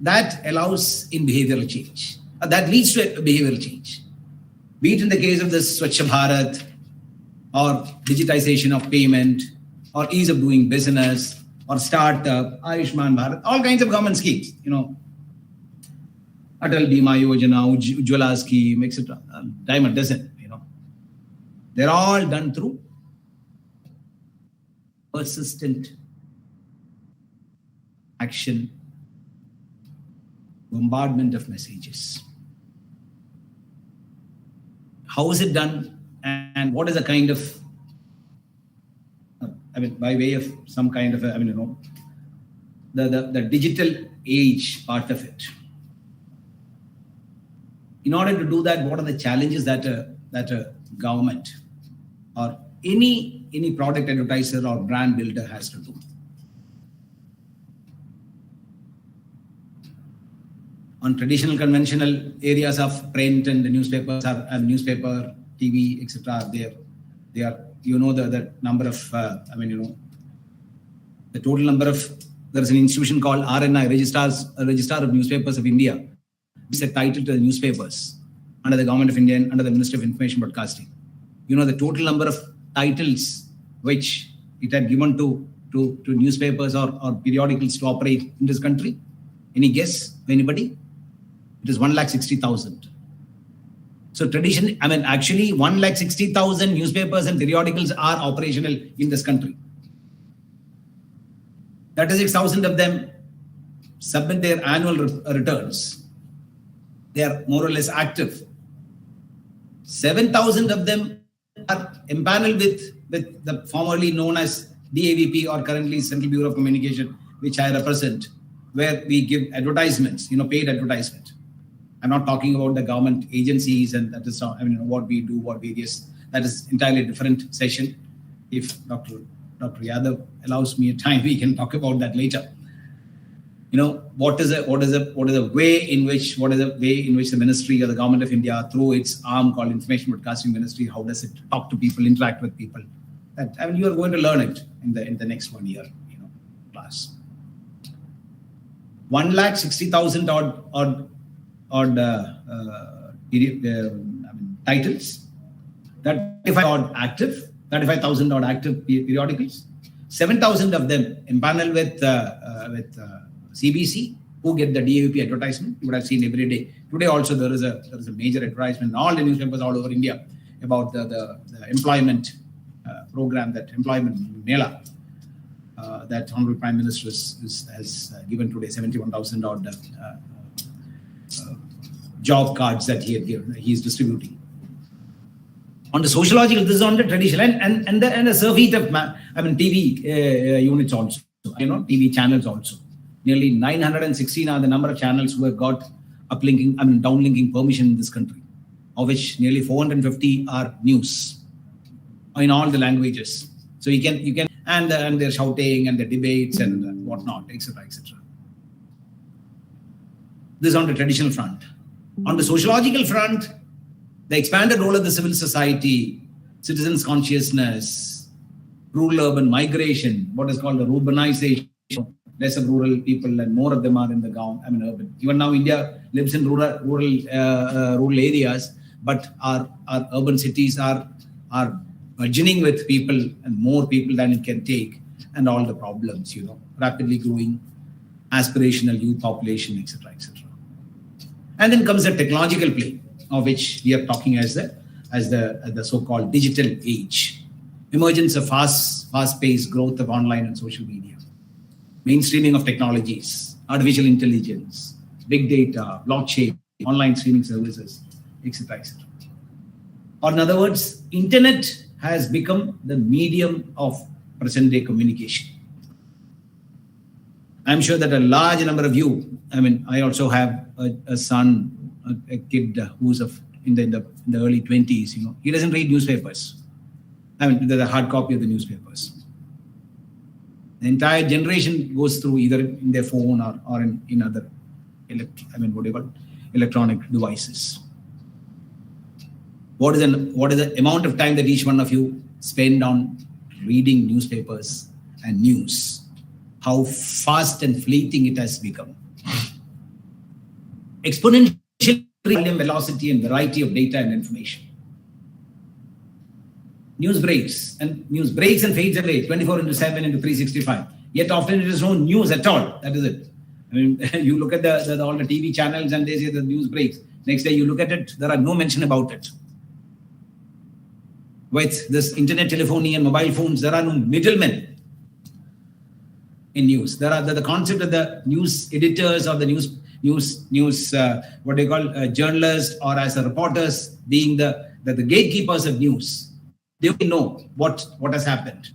that allows in behavioral change. That leads to a behavioral change. Be it in the case of this Swachh Bharat or digitization of payment or ease of doing business or startup, Ayushman Bharat, all kinds of government schemes, Atal Bima Yojana, Ujjwala scheme, etc. Dime a dozen, They're all done through persistent action, bombardment of messages. How is it done and what is the kind of, by way of some kind of, the digital age part of it. In order to do that, what are the challenges that a government or any product advertiser or brand builder has to do? On traditional conventional areas of print and the newspapers and newspaper, TV, etc., they are the number of the total number of, there is an institution called RNI, Registrar of Newspapers of India. It's a title to the newspapers under the Government of India and under the Ministry of Information Broadcasting. The total number of titles which it had given to newspapers or periodicals to operate in this country. Any guess? Anybody? It is 160,000. So traditionally, actually 160,000 newspapers and periodicals are operational in this country. 36,000 of them submit their annual returns. They are more or less active. 7,000 of them are empaneled with the formerly known as DAVP or currently Central Bureau of Communication, which I represent, where we give advertisements, paid advertisement. I'm not talking about the government agencies and that is what we do, what various, that is entirely different session. If Dr. Yadav allows me a time, we can talk about that later. What is the way in which the ministry or the Government of India, through its arm called Information Broadcasting Ministry, how does it talk to people, interact with people? You are going to learn it in the next 1 year, class. 160,000 odd titles, 35,000 odd active periodicals, 7,000 of them empaneled with CBC, who get the DAVP advertisement. You would have seen every day. Today also there is a major advertisement in all the newspapers all over India about the employment program, that employment Mela, that Honorable Prime Minister has given today, 71,000 odd job cards that he is distributing. On the sociological, this is on the traditional and a surfeit of TV units also, TV channels also. Nearly 916 are the number of channels who have got uplinking, downlinking permission in this country. of which nearly 450 are news in all the languages. So you can, and they're shouting and the debates and whatnot, etc., etc. This is on the traditional front. On the sociological front, the expanded role of the civil society, citizens' consciousness, rural-urban migration, what is called the urbanization, less of rural people and more of them are in the urban. Even now, India lives in rural areas, but our urban cities are burgeoning with people and more people than it can take, and all the problems, rapidly growing, aspirational youth population, etc., etc. And then comes the technological play, of which we are talking as the so-called digital age, emergence of fast-paced growth of online and social media, mainstreaming of technologies, artificial intelligence, big data, blockchain, online streaming services, etc., etc. Or in other words, internet has become the medium of present-day communication. I'm sure that a large number of you, I also have a son, a kid who's in the early 20s, he doesn't read newspapers. The hard copy of the newspapers. The entire generation goes through either in their phone or in other electronic devices. What is the amount of time that each one of you spend on reading newspapers and news? How fast and fleeting it has become. Exponential velocity and variety of data and information. News breaks and fades away 24/7 into 365. Yet often it is no news at all. That is it. You look at all the TV channels and they say the news breaks. Next day you look at it, there are no mention about it. With this internet telephony and mobile phones, there are no middlemen in news. There are the concept of the news editors or the news what they call journalists or as a reporters being the gatekeepers of news. They only know what has happened,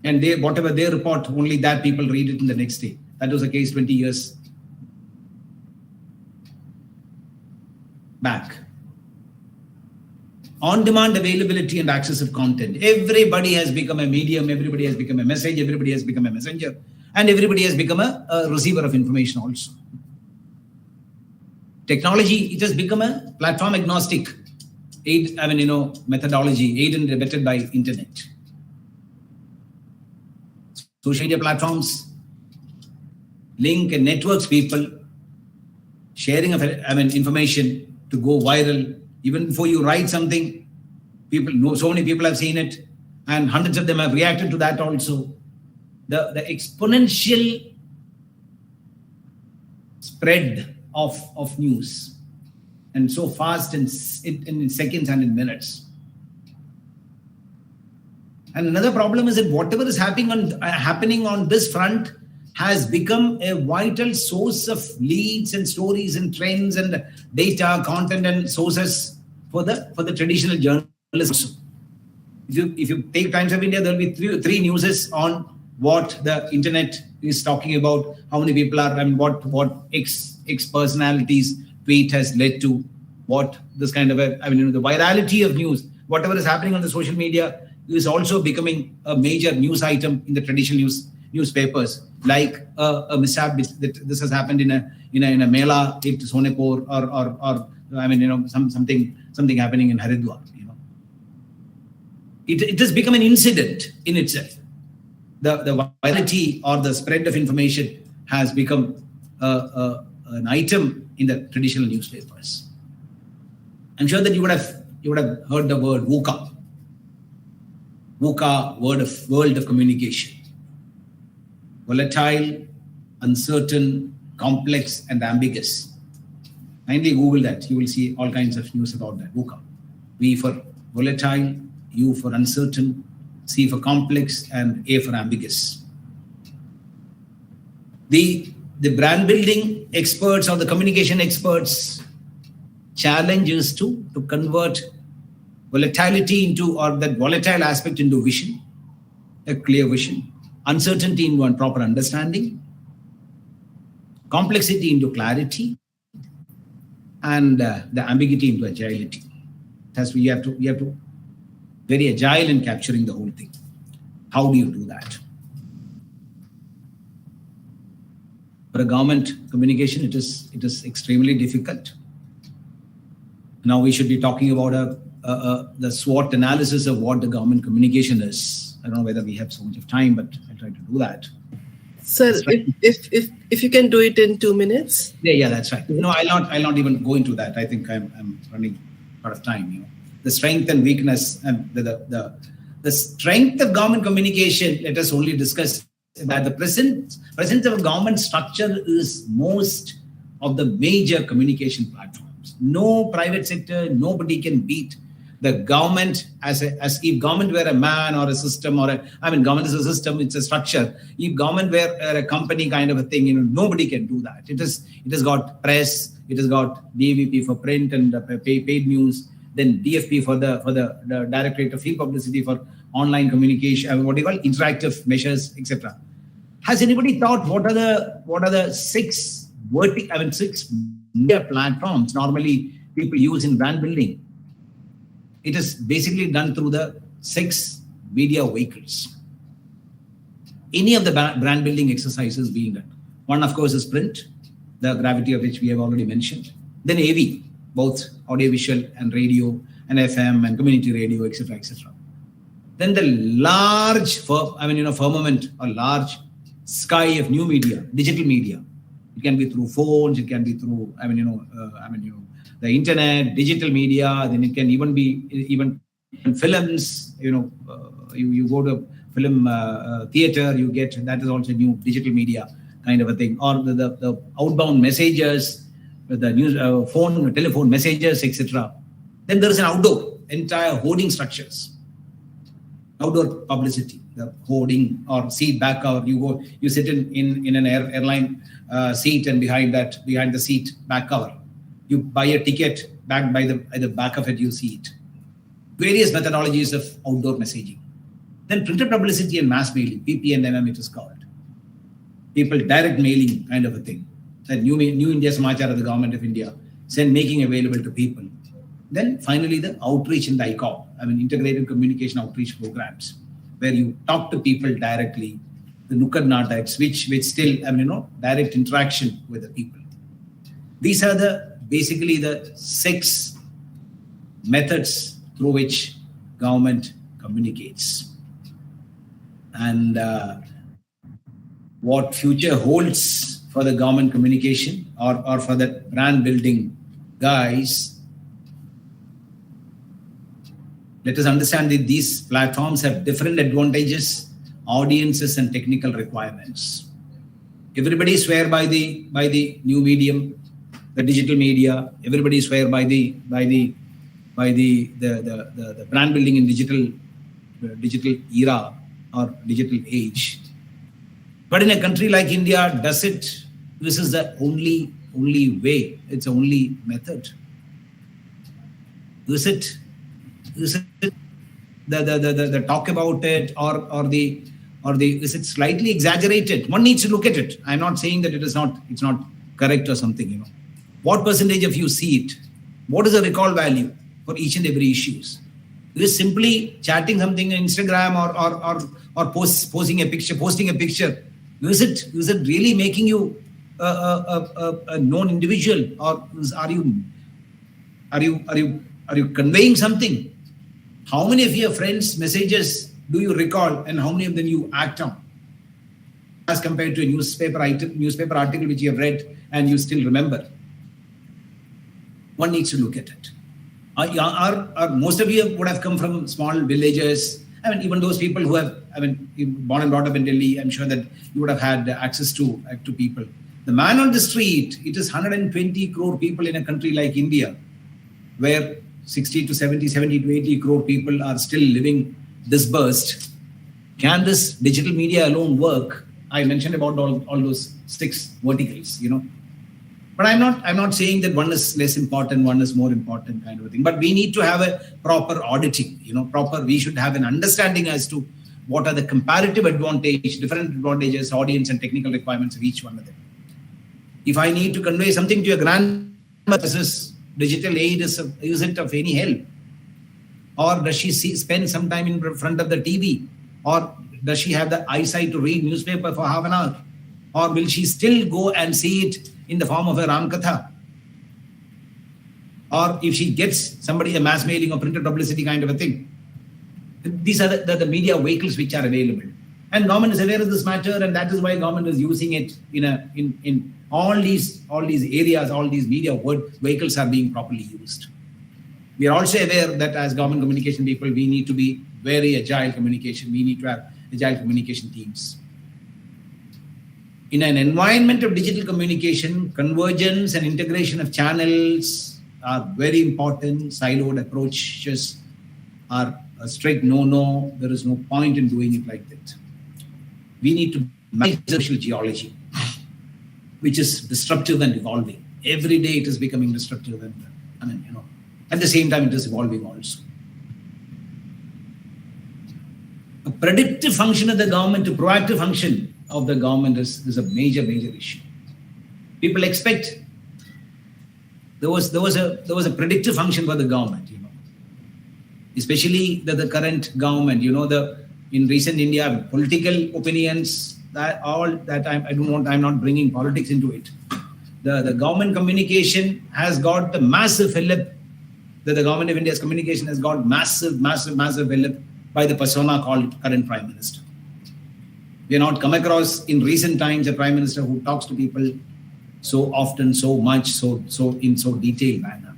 and whatever they report, only that people read it in the next day. That was the case 20 years back. On-demand availability and access of content. Everybody has become a medium, everybody has become a message, everybody has become a messenger, and everybody has become a receiver of information also. Technology, it has become a platform agnostic methodology, aided and abetted by internet. Social media platforms link and networks people, sharing of information to go viral. Even before you write something, people know, so many people have seen it, and hundreds of them have reacted to that also. The exponential spread of news, and so fast in seconds and in minutes. And another problem is that whatever is happening on this front has become a vital source of leads and stories and trends and data, content and sources for the traditional journalism. If you take Times of India, there will be three newses on what the internet is talking about, how many people are, what X personalities tweet has led to, what this kind of the virality of news, whatever is happening on the social media is also becoming a major news item in the traditional newspapers, like a mishap that this has happened in a mela at Sonepur or something happening in Haridwar. It has become an incident in itself. The virality or the spread of information has become an item in the traditional newspapers. I'm sure that you would have heard the word VUCA. VUCA, world of communication. Volatile, uncertain, complex, and ambiguous. Kindly Google that. You will see all kinds of news about that. VUCA. V for volatile, U for uncertain, C for complex, and A for ambiguous. The brand building experts or the communication experts challenge us to convert volatility into, or that volatile aspect into vision, a clear vision, uncertainty into a proper understanding, complexity into clarity, and the ambiguity into agility. You have to very agile in capturing the whole thing. How do you do that? For a government communication, it is extremely difficult. Now we should be talking about the SWOT analysis of what the government communication is. I don't know whether we have so much of time, but I'll try to do that. Sir, if you can do it in 2 minutes. Yeah, that's right. No, I'll not even go into that. I think I'm running out of time. The strength and weakness and the strength of government communication. Let us only discuss that the presence of government structure is most of the major communication platforms. No private sector, nobody can beat the government as if government were a man or a system government is a system, it's a structure. If government were a company kind of a thing, nobody can do that. It has got press, it has got DVP for print and paid news, then DFP for the Directorate of Field Publicity for online communication, what do you call interactive measures, etc. Has anybody thought what are the six media platforms normally people use in brand building? It is basically done through the 6 media vehicles. Any of the brand building exercises being done. One, of course, is print, the gravity of which we have already mentioned. Then AV, both audiovisual and radio and FM and community radio, etc., etc. Then the large firmament or large sky of new media, digital media. It can be through phones, it can be through the internet, digital media. Then it can even be films. You go to film theater, you get that is also new digital media kind of a thing, or the outbound messages, the news, phone, telephone messages, etc. Then there is an outdoor, entire hoarding structures, outdoor publicity, the hoarding or seat back cover. You sit in an airline seat, and behind the seat back cover, you buy a ticket, back by the back of it, you see it. Various methodologies of outdoor messaging. Then printed publicity and mass mailing, PP&MM it is called. People direct mailing kind of a thing. That New India Samachar of the Government of India, making available to people. Then finally the outreach in the ICOP, integrated communication outreach programs, where you talk to people directly, the Nukkad Nataks, which still, direct interaction with the people. These are basically the 6 methods through which government communicates. And what future holds for the government communication or for the brand building guys, let us understand that these platforms have different advantages, audiences, and technical requirements. Everybody swear by the new medium, the digital media. Everybody swear by the brand building in digital era or digital age. But in a country like India, this is the only way, it's the only method? Is it the talk about it or the is it slightly exaggerated? One needs to look at it. I'm not saying that it's not correct or something, What percentage of you see it? What is the recall value for each and every issues? It is simply chatting something on Instagram or posting a picture. Is it really making you a known individual, or are you conveying something? How many of your friends' messages do you recall, and how many of them you act on, as compared to a newspaper article which you have read and you still remember? One needs to look at it. Most of you would have come from small villages. Even those people who have, born and brought up in Delhi, I'm sure that you would have had access to people. The man on the street, it is 120 crore people in a country like India, where 60 to 80 crore people are still living disbursed. Can this digital media alone work? I mentioned about all those 6 verticals, But I'm not saying that one is less important, one is more important kind of a thing. But we need to have a proper auditing, we should have an understanding as to what are the comparative different advantages, audience and technical requirements of each one of them. If I need to convey something to your grandmother, this is digital aid is it of any help? Or does she spend some time in front of the TV? Or does she have the eyesight to read newspaper for half an hour? Or will she still go and see it in the form of a Ram Katha? Or if she gets somebody a mass mailing or printed publicity kind of a thing. These are the media vehicles which are available. And government is aware of this matter, and that is why government is using it in all these areas, all these media vehicles are being properly used. We are also aware that as government communication people, we need to be very agile communication. We need to have agile communication teams. In an environment of digital communication, convergence and integration of channels are very important. Siloed approaches are a strict no-no. There is no point in doing it like that. We need to manage social geology, which is disruptive and evolving. Every day it is becoming disruptive and at the same time it is evolving also. A predictive function of the government to proactive function of the government is a major issue. People expect there was a predictive function for the government, especially the current government, in recent India, political opinions, I'm not bringing politics into it. The government communication has got the massive fillip, that the government of India's communication has got massive fillip by the persona called current Prime Minister. We have not come across in recent times a Prime Minister who talks to people so often, so much, so in so detailed manner.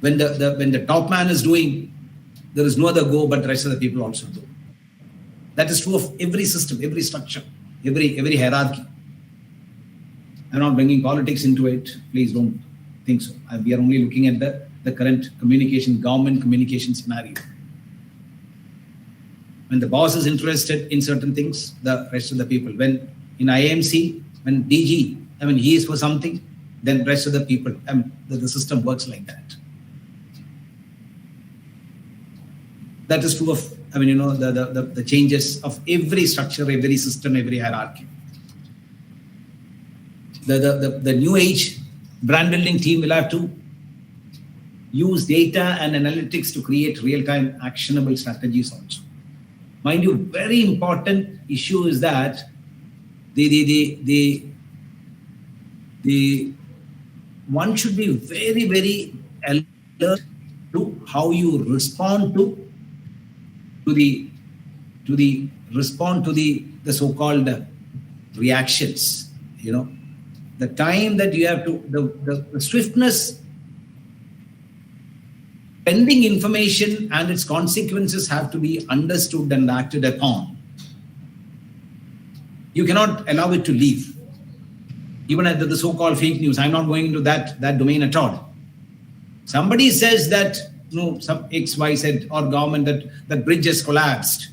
When the top man is doing, there is no other go, but the rest of the people also do. That is true of every system, every structure, every hierarchy. I'm not bringing politics into it. Please don't think so. We are only looking at the current government communication scenario. When the boss is interested in certain things, the rest of the people. When in IMC, when DG, he is for something, then the rest of the people, the system works like that. That is true of, the changes of every structure, every system, every hierarchy. The new age brand building team will have to use data and analytics to create real-time actionable strategies also. Mind you, very important issue is that one should be very alert to how you respond to the so-called reactions. The time that you have to the swiftness, pending information and its consequences have to be understood and acted upon. You cannot allow it to leave. Even at the so-called fake news, I'm not going into that domain at all. Somebody says that some XYZ or government that bridge has collapsed.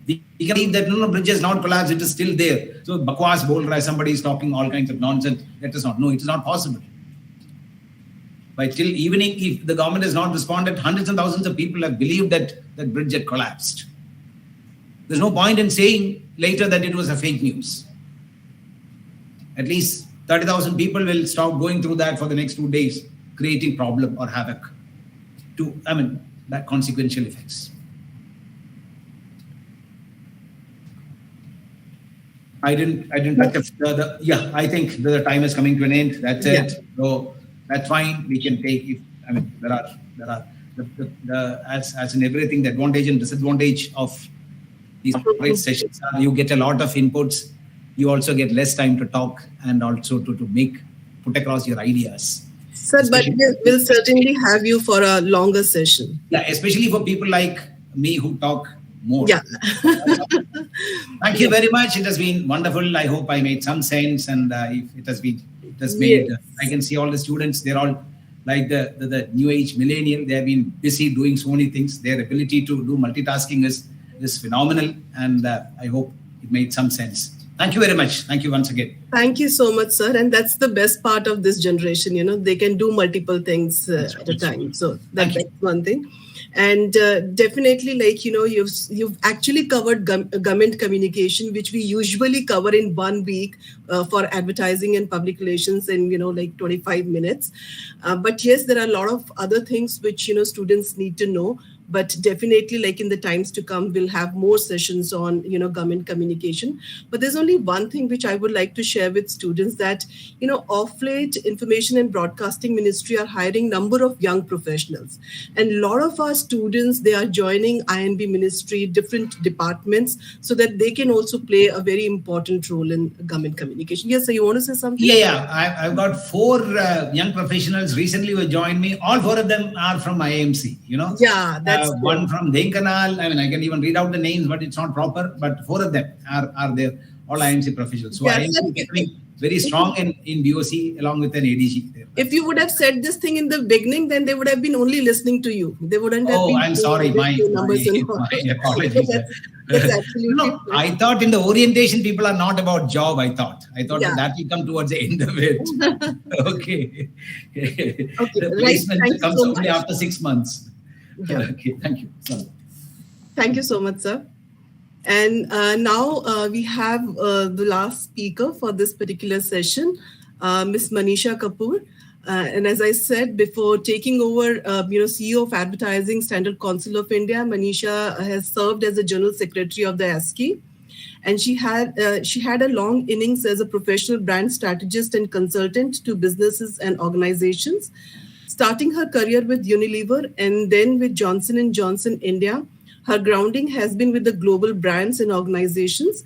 We can believe that no, bridge has not collapsed, it is still there. So bakwas bol raha hai, somebody is talking all kinds of nonsense. Let us not. No, it is not possible. By till evening, if the government has not responded, hundreds and thousands of people have believed that bridge had collapsed. There's no point in saying later that it was a fake news. At least 30,000 people will stop going through that for the next 2 days, creating problem or havoc that consequential effects. I didn't touch I think the time is coming to an end. That's it. So that's fine. We can take there are as in everything, the advantage and disadvantage of these great sessions are you get a lot of inputs. You also get less time to talk and also to put across your ideas. Sir, but we'll certainly have you for a longer session. Yeah, especially for people like me who talk more. Yeah. Thank you very much. It has been wonderful. I hope I made some sense, and it has made. Yes. I can see all the students. They're all like the new age millennial. They have been busy doing so many things. Their ability to do multitasking is phenomenal, and I hope it made some sense. Thank you very much. Thank you once again. Thank you so much, sir. And that's the best part of this generation. They can do multiple things at a time. So that's one thing. And definitely, like, you've actually covered government communication, which we usually cover in 1 week for advertising and public relations in, like 25 minutes. But yes, there are a lot of other things which, students need to know. But definitely, like in the times to come, we'll have more sessions on, government communication. But there's only one thing which I would like to share with students, that, off late, Information and Broadcasting Ministry are hiring number of young professionals. And a lot of our students, they are joining INB ministry, different departments, so that they can also play a very important role in government communication. Yes, so you want to say something? Yeah. I've got 4 young professionals recently who joined me. All 4 of them are from IMC, Yeah, that's one from Denkanal. I mean, I can even read out the names, but it's not proper. But 4 of them are there, all IMC professionals. So IMC is becoming very strong in BOC along with an ADG there. If you would have said this thing in the beginning, then they would have been only listening to you. They wouldn't have been. Oh, I'm sorry. My apologies. That's absolutely No, I thought in the orientation, people are not about job. I thought that will come towards the end of it. Okay. The placement comes only after 6 months. Yeah. Okay, thank you. Sorry. Thank you so much, sir. And now we have the last speaker for this particular session, Ms. Manisha Kapoor. And as I said before, taking over, CEO of Advertising Standard Council of India, Manisha has served as the General Secretary of the ASCI. And she had a long innings as a professional brand strategist and consultant to businesses and organizations, starting her career with Unilever and then with Johnson & Johnson India. Her grounding has been with the global brands and organizations.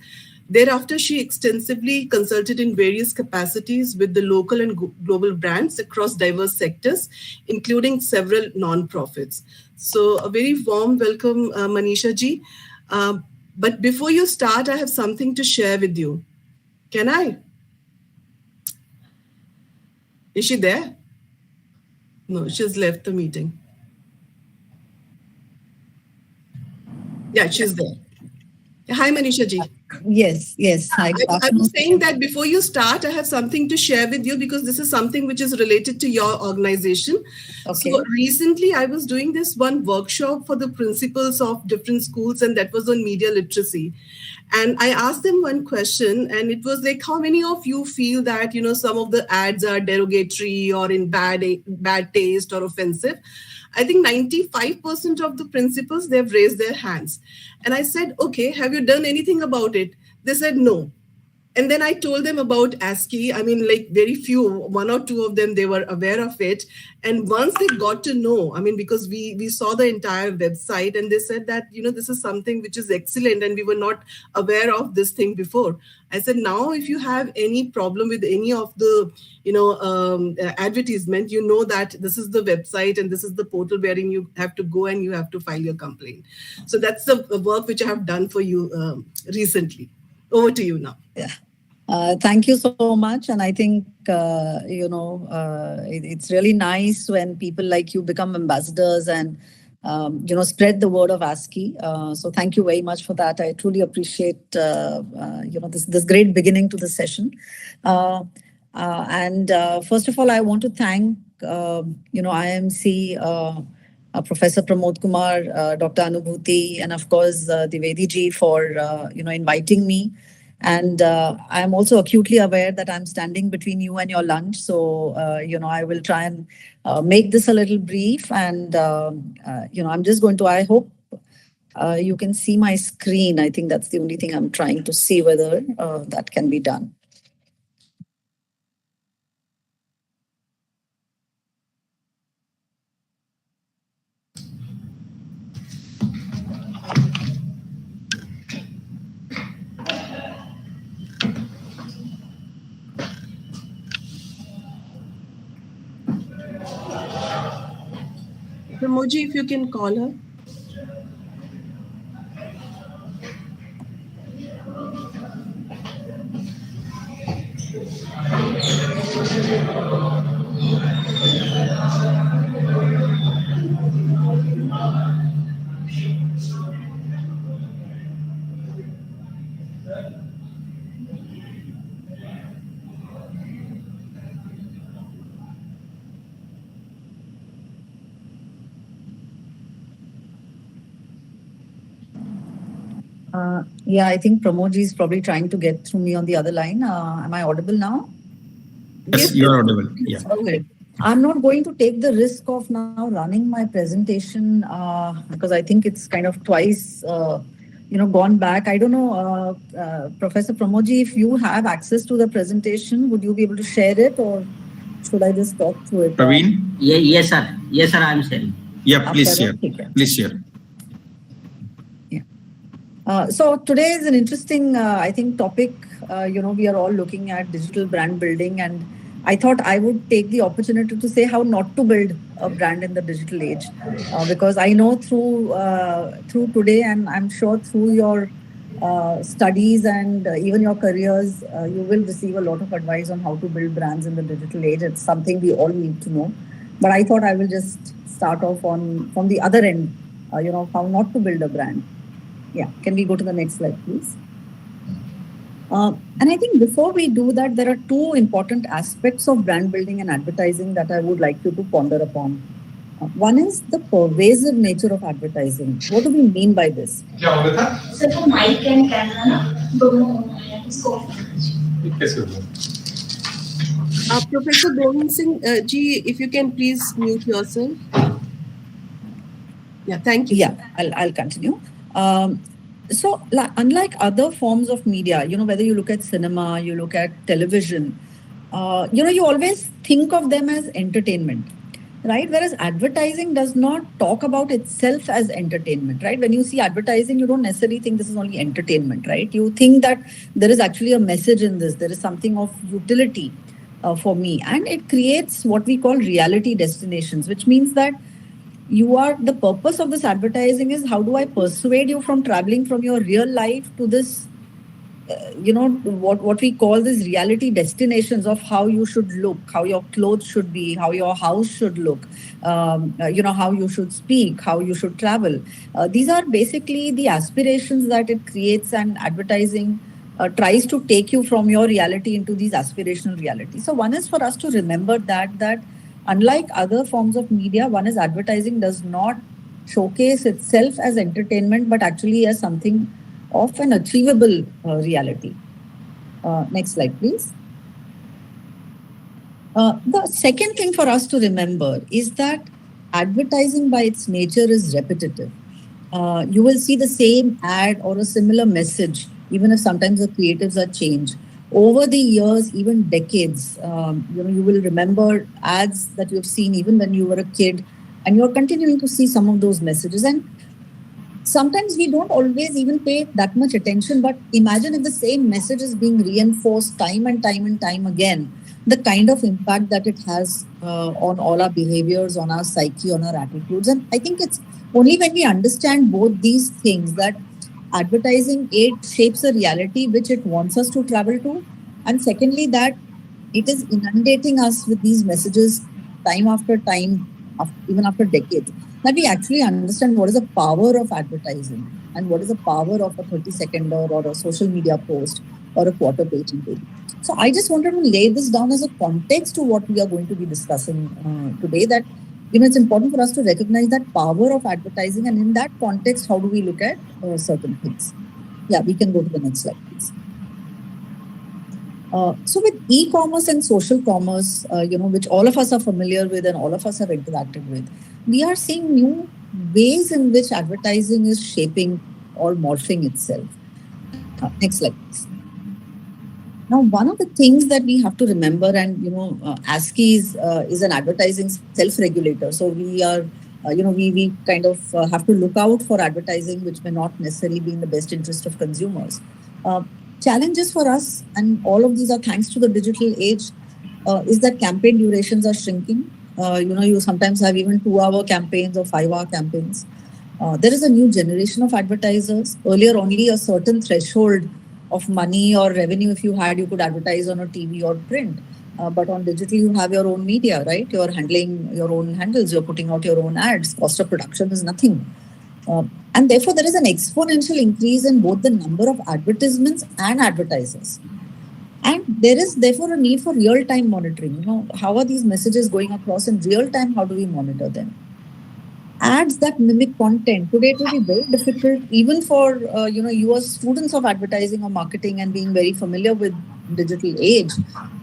Thereafter, she extensively consulted in various capacities with the local and global brands across diverse sectors, including several non-profits. So a very warm welcome, Manisha ji. But before you start, I have something to share with you. Can I? Is she there? No, she's left the meeting. Yeah, she's there. Hi, Manisha ji. Yes. Hi. I was saying that before you start, I have something to share with you, because this is something which is related to your organization. Okay. So recently, I was doing this one workshop for the principals of different schools, and that was on media literacy. And I asked them one question, and it was like, how many of you feel that, some of the ads are derogatory or in bad taste or offensive? I think 95% of the principals, they've raised their hands. And I said, okay, have you done anything about it? They said no. And then I told them about ASCII. I mean, like very few, 1 or 2 of them, they were aware of it. And once they got to know, I mean, because we saw the entire website, and they said that, this is something which is excellent, and we were not aware of this thing before. I said, now, if you have any problem with any of the, advertisement, that this is the website and this is the portal wherein you have to go and you have to file your complaint. So that's the work which I have done for you recently. Over to you now. Yeah. Thank you so much. And I think, it's really nice when people like you become ambassadors and, spread the word of ASCII. So thank you very much for that. I truly appreciate, this great beginning to the session. And first of all, I want to thank, IMC, Professor Pramod Kumar, Dr. Anubhuti, and of course, Divedi ji for, inviting me. And I'm also acutely aware that I'm standing between you and your lunch. So, I will try and make this a little brief. And, I'm just going to, I hope you can see my screen. I think that's the only thing I'm trying to see whether that can be done. Ramoji, if you can call her. Yeah, I think Pramodji is probably trying to get through me on the other line. Am I audible now? Yes, you are audible. Yeah. Okay. I'm not going to take the risk of now running my presentation because I think it's kind of twice, gone back. I don't know, Professor Pramodji, if you have access to the presentation, would you be able to share it, or should I just talk through it? Praveen? Yes, sir. Yes, sir. I am sharing. Yeah, please share. Please share. So today is an interesting, I think, topic. We are all looking at digital brand building, and I thought I would take the opportunity to say how not to build a brand in the digital age, because I know through today, and I'm sure through your studies and even your careers, you will receive a lot of advice on how to build brands in the digital age. It's something we all need to know. But I thought I will just start off from the other end, how not to build a brand. Yeah, can we go to the next slide, please? And I think before we do that, there are two important aspects of brand building and advertising that I would like you to ponder upon. One is the pervasive nature of advertising. What do we mean by this? Sir, mic and camera, Professor Govind Singh ji, if you can please mute yourself. Yeah, thank you. Yeah, I'll continue. So unlike other forms of media, whether you look at cinema, you look at television, you always think of them as entertainment, right? Whereas advertising does not talk about itself as entertainment, right? When you see advertising, you don't necessarily think this is only entertainment, right? You think that there is actually a message in this. There is something of utility for me. And it creates what we call reality destinations, which means that the purpose of this advertising is how do I persuade you from traveling from your real life to this, what we call these reality destinations of how you should look, how your clothes should be, how your house should look, how you should speak, how you should travel. These are basically the aspirations that it creates, and advertising tries to take you from your reality into these aspirational realities. So one is for us to remember that unlike other forms of media, one is advertising does not showcase itself as entertainment, but actually as something of an achievable reality. Next slide, please. The second thing for us to remember is that advertising by its nature is repetitive. You will see the same ad or a similar message, even if sometimes the creatives are changed. Over the years, even decades, you will remember ads that you've seen even when you were a kid, and you're continuing to see some of those messages. And sometimes we don't always even pay that much attention, but imagine if the same message is being reinforced time and time and time again, the kind of impact that it has on all our behaviors, on our psyche, on our attitudes. And I think it's only when we understand both these things that advertising, it shapes a reality which it wants us to travel to, and secondly that it is inundating us with these messages time after time, even after decades, that we actually understand what is the power of advertising and what is the power of a 30-second or a social media post or a quarter page page. So I just wanted to lay this down as a context to what we are going to be discussing today, that it's important for us to recognize that power of advertising, and in that context, how do we look at certain things? Yeah, we can go to the next slide, please. So with e-commerce and social commerce, which all of us are familiar with and all of us have interacted with, we are seeing new ways in which advertising is shaping or morphing itself. Next slide, please. Now, one of the things that we have to remember, and ASCII is an advertising self-regulator. So we are, we kind of have to look out for advertising which may not necessarily be in the best interest of consumers. Challenges for us, and all of these are thanks to the digital age, is that campaign durations are shrinking. You sometimes have even 2-hour campaigns or 5-hour campaigns. There is a new generation of advertisers. Earlier, only a certain threshold of money or revenue, if you had, you could advertise on a TV or print. But on digital, you have your own media, right? You're handling your own handles, you're putting out your own ads. Cost of production is nothing. And therefore, there is an exponential increase in both the number of advertisements and advertisers. And there is therefore a need for real-time monitoring. How are these messages going across in real time? How do we monitor them? ads that mimic content. Today it will be very difficult even for you as students of advertising or marketing and being very familiar with digital age,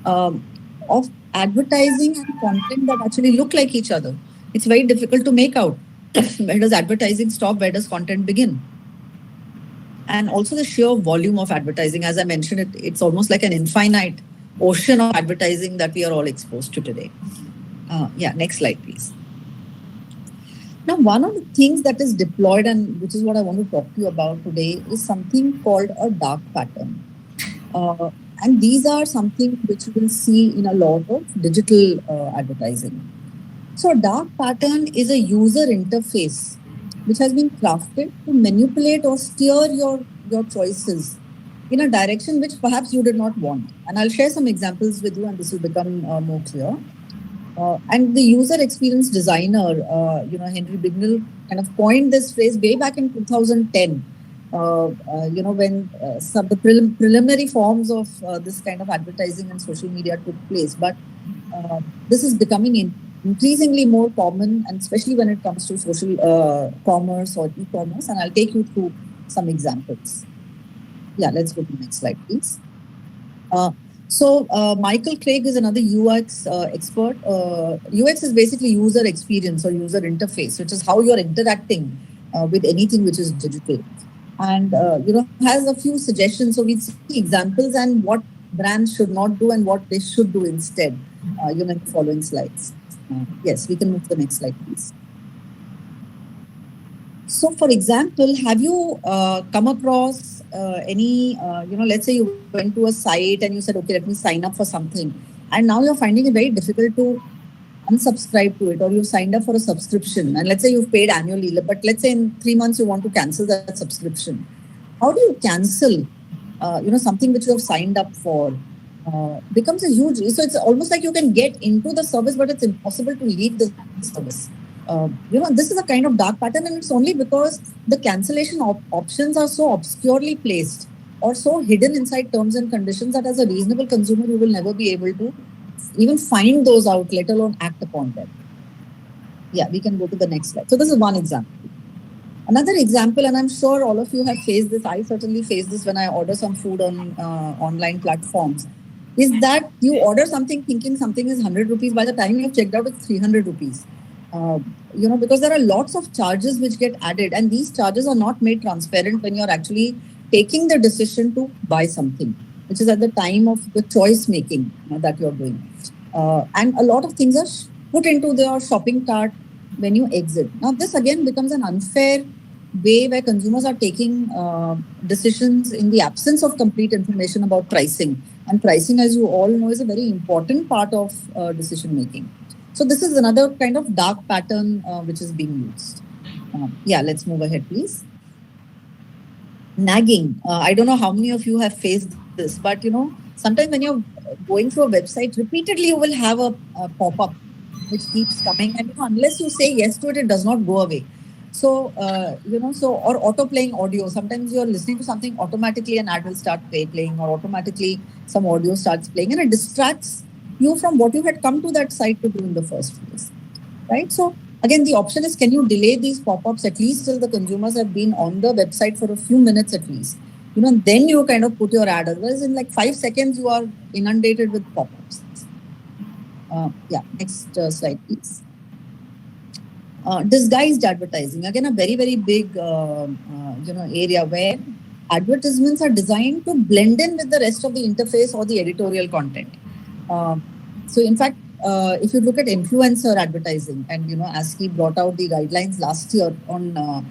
of advertising and content that actually look like each other. It's very difficult to make out. Where does advertising stop? Where does content begin? And also the sheer volume of advertising. As I mentioned, it's almost like an infinite ocean of advertising that we are all exposed to today. Next slide, please. Now, one of the things that is deployed, and which is what I want to talk to you about today, is something called a dark pattern. And these are something which you will see in a lot of digital advertising. So a dark pattern is a user interface which has been crafted to manipulate or steer your choices in a direction which perhaps you did not want. And I'll share some examples with you and this will become more clear. And the user experience designer, Henry Bignell, kind of coined this phrase way back in 2010, when some the preliminary forms of this kind of advertising and social media took place. But this is becoming increasingly more common, and especially when it comes to social commerce or e-commerce. And I'll take you through some examples. Yeah, let's go to the next slide, please. So Michael Craig is another UX expert. UX is basically user experience or user interface, which is how you're interacting with anything which is digital. And, has a few suggestions. So we see examples and what brands should not do and what they should do instead, in the following slides. Yes, we can move to the next slide, please. So, for example, have you come across any, let's say you went to a site and you said, okay, let me sign up for something. And now you're finding it very difficult to unsubscribe to it, or you've signed up for a subscription. And let's say you've paid annually, but let's say in 3 months you want to cancel that subscription. How do you cancel, something which you have signed up for? Becomes a huge, so it's almost like you can get into the service, but it's impossible to leave the service. This is a kind of dark pattern, and it's only because the cancellation options are so obscurely placed or so hidden inside terms and conditions that as a reasonable consumer, you will never be able to even find those out, let alone act upon them. Yeah, we can go to the next slide. So this is one example. Another example, and I'm sure all of you have faced this, I certainly faced this when I order some food on online platforms, is that you order something thinking something is 100 rupees. By the time you've checked out, it's 300 rupees. Because there are lots of charges which get added, and these charges are not made transparent when you're actually taking the decision to buy something, which is at the time of the choice making that you're doing. And a lot of things are put into their shopping cart when you exit. Now, this again becomes an unfair way where consumers are taking decisions in the absence of complete information about pricing. And pricing, as you all know, is a very important part of decision making. So this is another kind of dark pattern which is being used. Let's move ahead, please. Nagging. I don't know how many of you have faced this, but sometimes when you're going through a website, repeatedly you will have a pop-up which keeps coming, and unless you say yes to it, it does not go away. So, or auto-playing audio. Sometimes you're listening to something, automatically an ad will start playing, or automatically some audio starts playing, and it distracts you from what you had come to that site to do in the first place, right? So again, the option is, can you delay these pop-ups at least till the consumers have been on the website for a few minutes at least? Then you kind of put your ad. Otherwise, in like 5 seconds, you are inundated with pop-ups. Next slide, please. Disguised advertising. Again, a very, very big, area where advertisements are designed to blend in with the rest of the interface or the editorial content. So in fact, if you look at influencer advertising, and ASCI brought out the guidelines last year on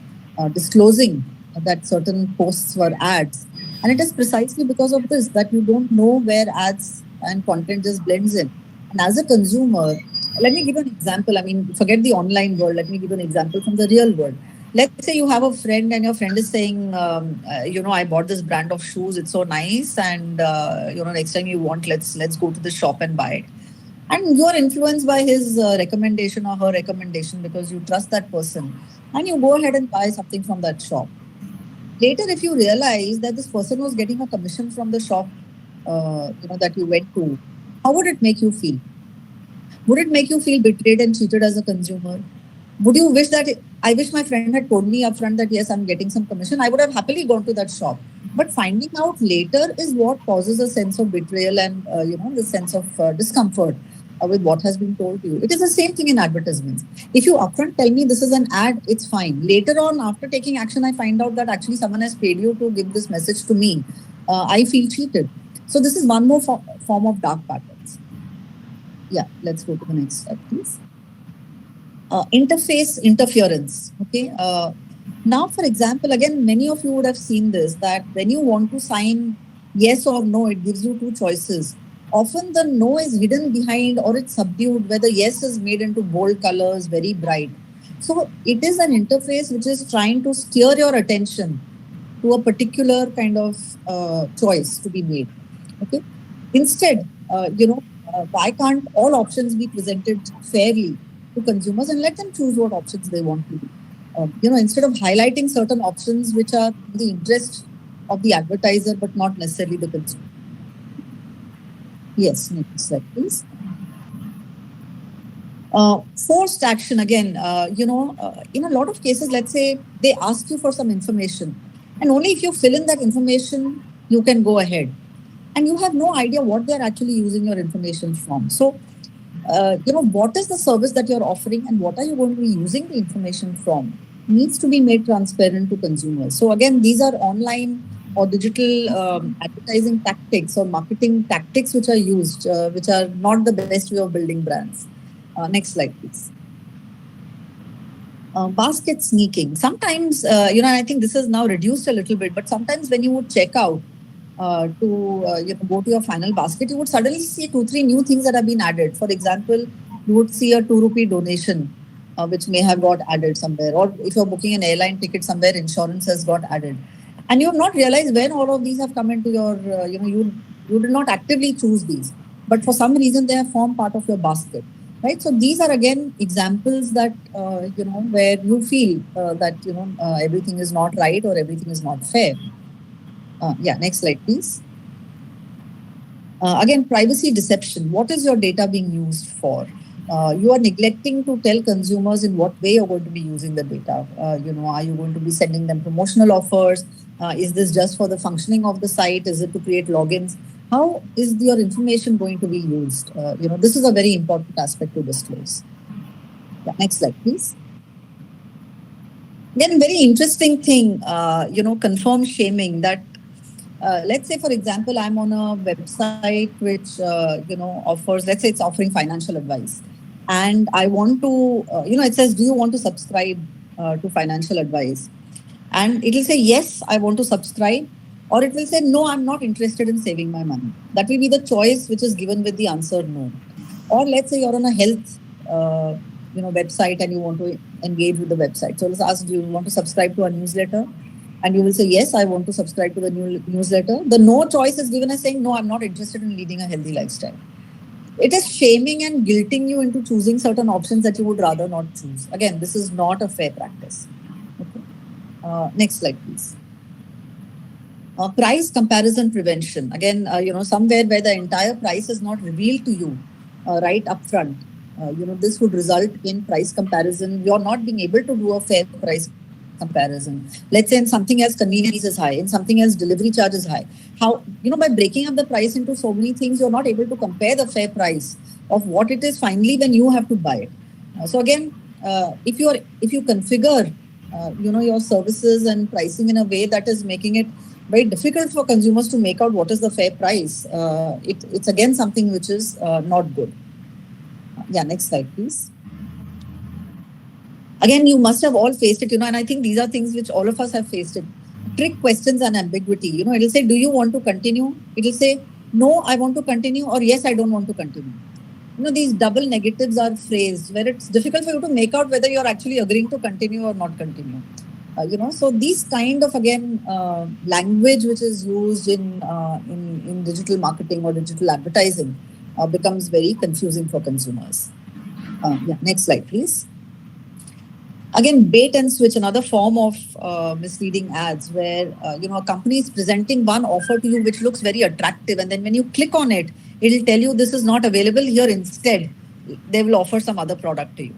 disclosing that certain posts were ads, and it is precisely because of this that you don't know where ads and content just blends in. And as a consumer, let me give you an example. I mean, forget the online world. Let me give you an example from the real world. Let's say you have a friend and your friend is saying, I bought this brand of shoes. It's so nice. And, next time you want, let's go to the shop and buy it. And you're influenced by his recommendation or her recommendation because you trust that person. And you go ahead and buy something from that shop. Later, if you realize that this person was getting a commission from the shop, that you went to, how would it make you feel? Would it make you feel betrayed and cheated as a consumer? Would you wish that I wish my friend had told me upfront that yes, I'm getting some commission. I would have happily gone to that shop. But finding out later is what causes a sense of betrayal and the sense of discomfort with what has been told to you. It is the same thing in advertisements. If you upfront tell me this is an ad, it's fine. Later on, after taking action, I find out that actually someone has paid you to give this message to me. I feel cheated. So this is one more form of dark patterns. Yeah, let's go to the next slide, please. Interface interference. Okay. Now, for example, again, many of you would have seen this, that when you want to sign yes or no, it gives you two choices. Often the no is hidden behind or it's subdued, where the yes is made into bold colors, very bright. So it is an interface which is trying to steer your attention to a particular kind of choice to be made. Okay. Instead, why can't all options be presented fairly to consumers and let them choose what options they want to do? Instead of highlighting certain options which are in the interest of the advertiser but not necessarily the consumer. Yes, next slide, please. Forced action, again, in a lot of cases, let's say they ask you for some information, and only if you fill in that information, you can go ahead. And you have no idea what they're actually using your information from. So, what is the service that you're offering and what are you going to be using the information from needs to be made transparent to consumers. So again, these are online or digital advertising tactics or marketing tactics which are used, which are not the best way of building brands. Next slide, please. Basket sneaking. Sometimes, I think this is now reduced a little bit, but sometimes when you would check out to go to your final basket, you would suddenly see 2-3 new things that have been added. For example, you would see a 2 rupee donation, which may have got added somewhere. Or if you're booking an airline ticket somewhere, insurance has got added. And you have not realized when all of these have come into your, you did not actively choose these. But for some reason, they have formed part of your basket. Right. So these are again examples that, where you feel that, everything is not right or everything is not fair. Next slide, please. Again, privacy deception. What is your data being used for? You are neglecting to tell consumers in what way you're going to be using the data. Are you going to be sending them promotional offers? Is this just for the functioning of the site? Is it to create logins? How is your information going to be used? This is a very important aspect to disclose. Next slide, please. Then very interesting thing, confirm shaming that, let's say, for example, I'm on a website which, offers, let's say it's offering financial advice. And I want to, it says, do you want to subscribe to financial advice? And it will say, yes, I want to subscribe. Or it will say, no, I'm not interested in saving my money. That will be the choice which is given with the answer no. Or let's say you're on a health website and you want to engage with the website. So let's ask, do you want to subscribe to a newsletter? And you will say, yes, I want to subscribe to the newsletter. The no choice is given as saying, no, I'm not interested in leading a healthy lifestyle. It is shaming and guilting you into choosing certain options that you would rather not choose. Again, this is not a fair practice. Okay. Next slide, please. Price comparison prevention. Again, somewhere where the entire price is not revealed to you right up front. This would result in price comparison. You're not being able to do a fair price comparison. Let's say in something else, convenience is high. In something else, delivery charge is high. How, by breaking up the price into so many things, you're not able to compare the fair price of what it is finally when you have to buy it. So again, if you configure, your services and pricing in a way that is making it very difficult for consumers to make out what is the fair price, it's again something which is not good. Next slide, please. Again, you must have all faced it, and I think these are things which all of us have faced it. Trick questions and ambiguity. It'll say, do you want to continue? It'll say, no, I want to continue, or yes, I don't want to continue. These double negatives are phrased where it's difficult for you to make out whether you're actually agreeing to continue or not continue. So these kind of, again, language which is used in digital marketing or digital advertising becomes very confusing for consumers. Next slide, please. Again, bait and switch, another form of misleading ads where, a company is presenting one offer to you which looks very attractive. And then when you click on it, it'll tell you this is not available here. Instead, they will offer some other product to you.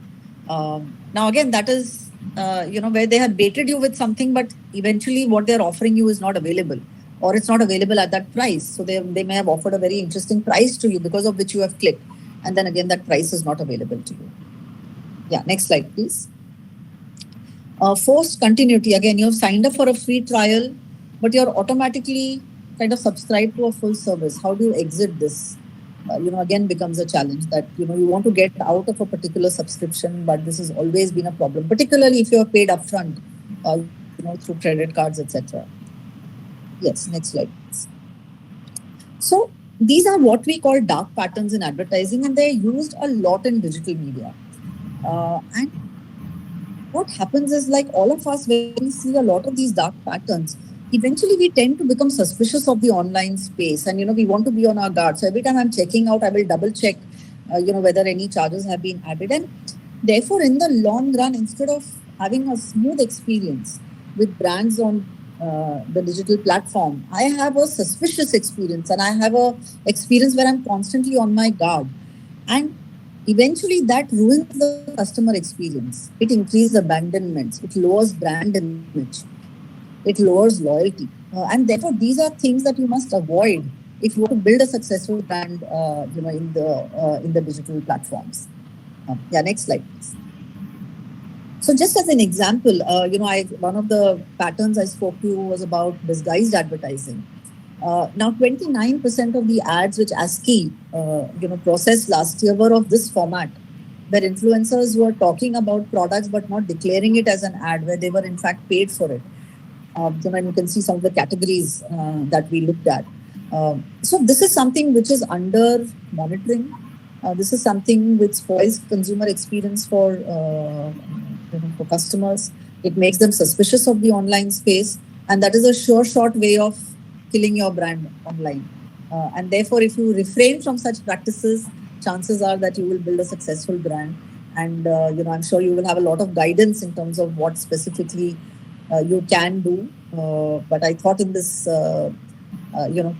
Now, again, that is where they have baited you with something, but eventually what they're offering you is not available, or it's not available at that price. So they may have offered a very interesting price to you because of which you have clicked. And then again, that price is not available to you. Yeah, next slide, please. Forced continuity. Again, you've signed up for a free trial, but you're automatically kind of subscribed to a full service. How do you exit this? Again becomes a challenge that, you want to get out of a particular subscription, but this has always been a problem, particularly if you're paid upfront, through credit cards, etc. Yes, next slide, please. So these are what we call dark patterns in advertising, and they're used a lot in digital media. And what happens is, like all of us, when we see a lot of these dark patterns, eventually we tend to become suspicious of the online space, and we want to be on our guard. So every time I'm checking out, I will double check whether any charges have been added. And therefore, in the long run, instead of having a smooth experience with brands on the digital platform, I have a suspicious experience, and I have a experience where I'm constantly on my guard. And eventually that ruins the customer experience. It increases abandonments. It lowers brand image. It lowers loyalty. And therefore, these are things that you must avoid if you want to build a successful brand, in the digital platforms. Next slide, please. So just as an example, one of the patterns I spoke to was about disguised advertising. Now, 29% of the ads which ASCII, processed last year were of this format, where influencers were talking about products but not declaring it as an ad, where they were in fact paid for it. And you can see some of the categories that we looked at. So this is something which is under monitoring. This is something which spoils consumer experience for customers. It makes them suspicious of the online space, and that is a sure shot way of killing your brand online. And therefore, if you refrain from such practices, chances are that you will build a successful brand. And I'm sure you will have a lot of guidance in terms of what specifically you can do. But I thought in this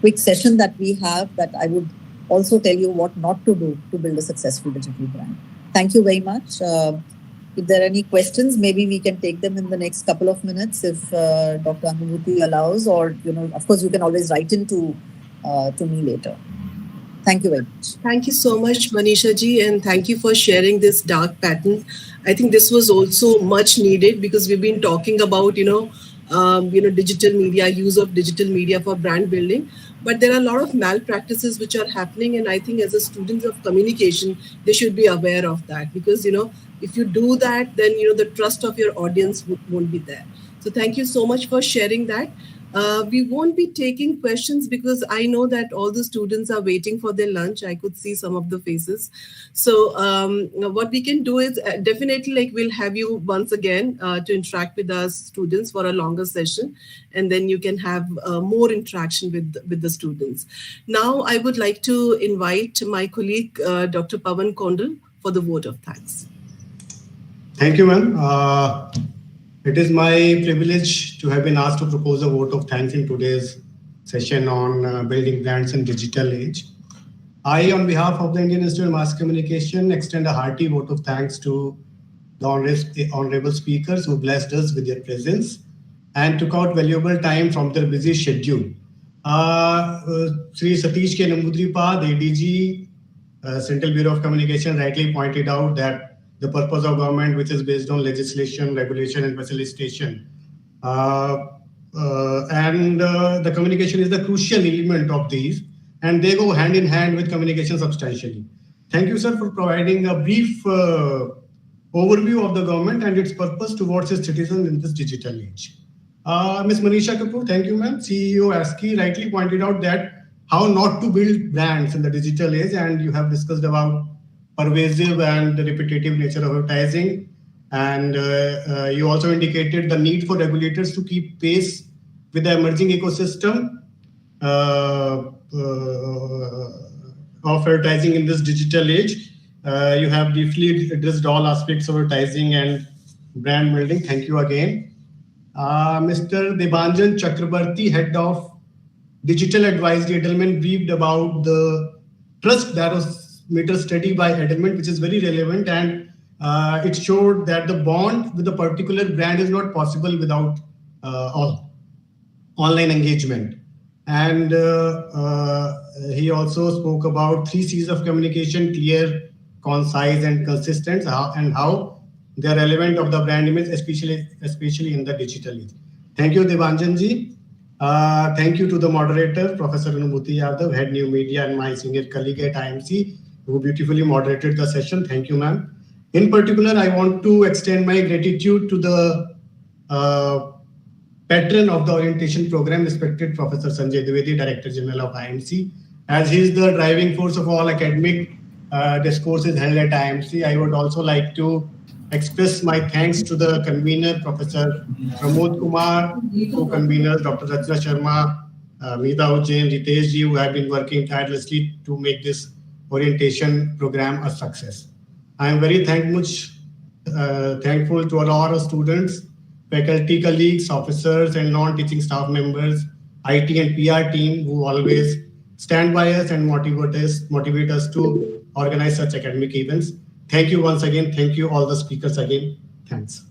quick session that we have, that I would also tell you what not to do to build a successful digital brand. Thank you very much. If there are any questions, maybe we can take them in the next couple of minutes if Dr. Anubhuti allows, or, of course, you can always write into to me later. Thank you very much. Thank you so much, Manisha ji, and thank you for sharing this dark pattern. I think this was also much needed, because we've been talking about, digital media, use of digital media for brand building. But there are a lot of malpractices which are happening. And I think as a student of communication, they should be aware of that, because, if you do that, then, the trust of your audience won't be there. So thank you so much for sharing that. We won't be taking questions because I know that all the students are waiting for their lunch. I could see some of the faces. So what we can do is definitely we'll have you once again to interact with us students for a longer session, and then you can have more interaction with the students. Now I would like to invite my colleague, Dr. Pawan Kondal, for the vote of thanks. Thank you, ma'am. It is my privilege to have been asked to propose a vote of thanks in today's session on building brands in digital age. I, on behalf of the Indian Institute of Mass Communication, extend a hearty vote of thanks to the honorable speakers who blessed us with their presence and took out valuable time from their busy schedule. Sri Satish K. Nambudripad, ADG, Central Bureau of Communication, rightly pointed out that the purpose of government, which is based on legislation, regulation, and facilitation. And the communication is the crucial element of these, and they go hand in hand with communication substantially. Thank you, sir, for providing a brief overview of the government and its purpose towards its citizens in this digital age. Ms. Manisha Kapoor, thank you, ma'am. CEO ASCII rightly pointed out that how not to build brands in the digital age, and you have discussed about pervasive and repetitive nature of advertising. And you also indicated the need for regulators to keep pace with the emerging ecosystem of advertising in this digital age. You have briefly addressed all aspects of advertising and brand building. Thank you again. Mr. Debanjan Chakrabarti, head of Digital Advisory Edelman, briefed about the trust barometer study by Edelman, which is very relevant, and it showed that the bond with a particular brand is not possible without online engagement. And he also spoke about 3 C's of communication: clear, concise, and consistent, and how they are relevant of the brand image, especially in the digital age. Thank you, Devanjanji. Thank you to the moderator, Professor Anubhuti Yadav, Head New Media, and my senior colleague at IMC, who beautifully moderated the session. Thank you, ma'am. In particular, I want to extend my gratitude to the patron of the orientation program, respected Professor Sanjay Dwivedi, Director General of IMC. As he is the driving force of all academic discourses held at IMC, I would also like to express my thanks to the convener, Professor Pramod Kumar, co-conveners, Dr. Rachna Sharma, Meeta Ujjain, Ritesh ji, who have been working tirelessly to make this orientation program a success. I am very thankful to all our students, faculty colleagues, officers, and non-teaching staff members, IT and PR team, who always stand by us and motivate us to organize such academic events. Thank you once again. Thank you all the speakers again. Thanks.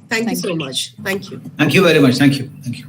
Thank you so much. Thank you. Thank you very much. Thank you. Thank you.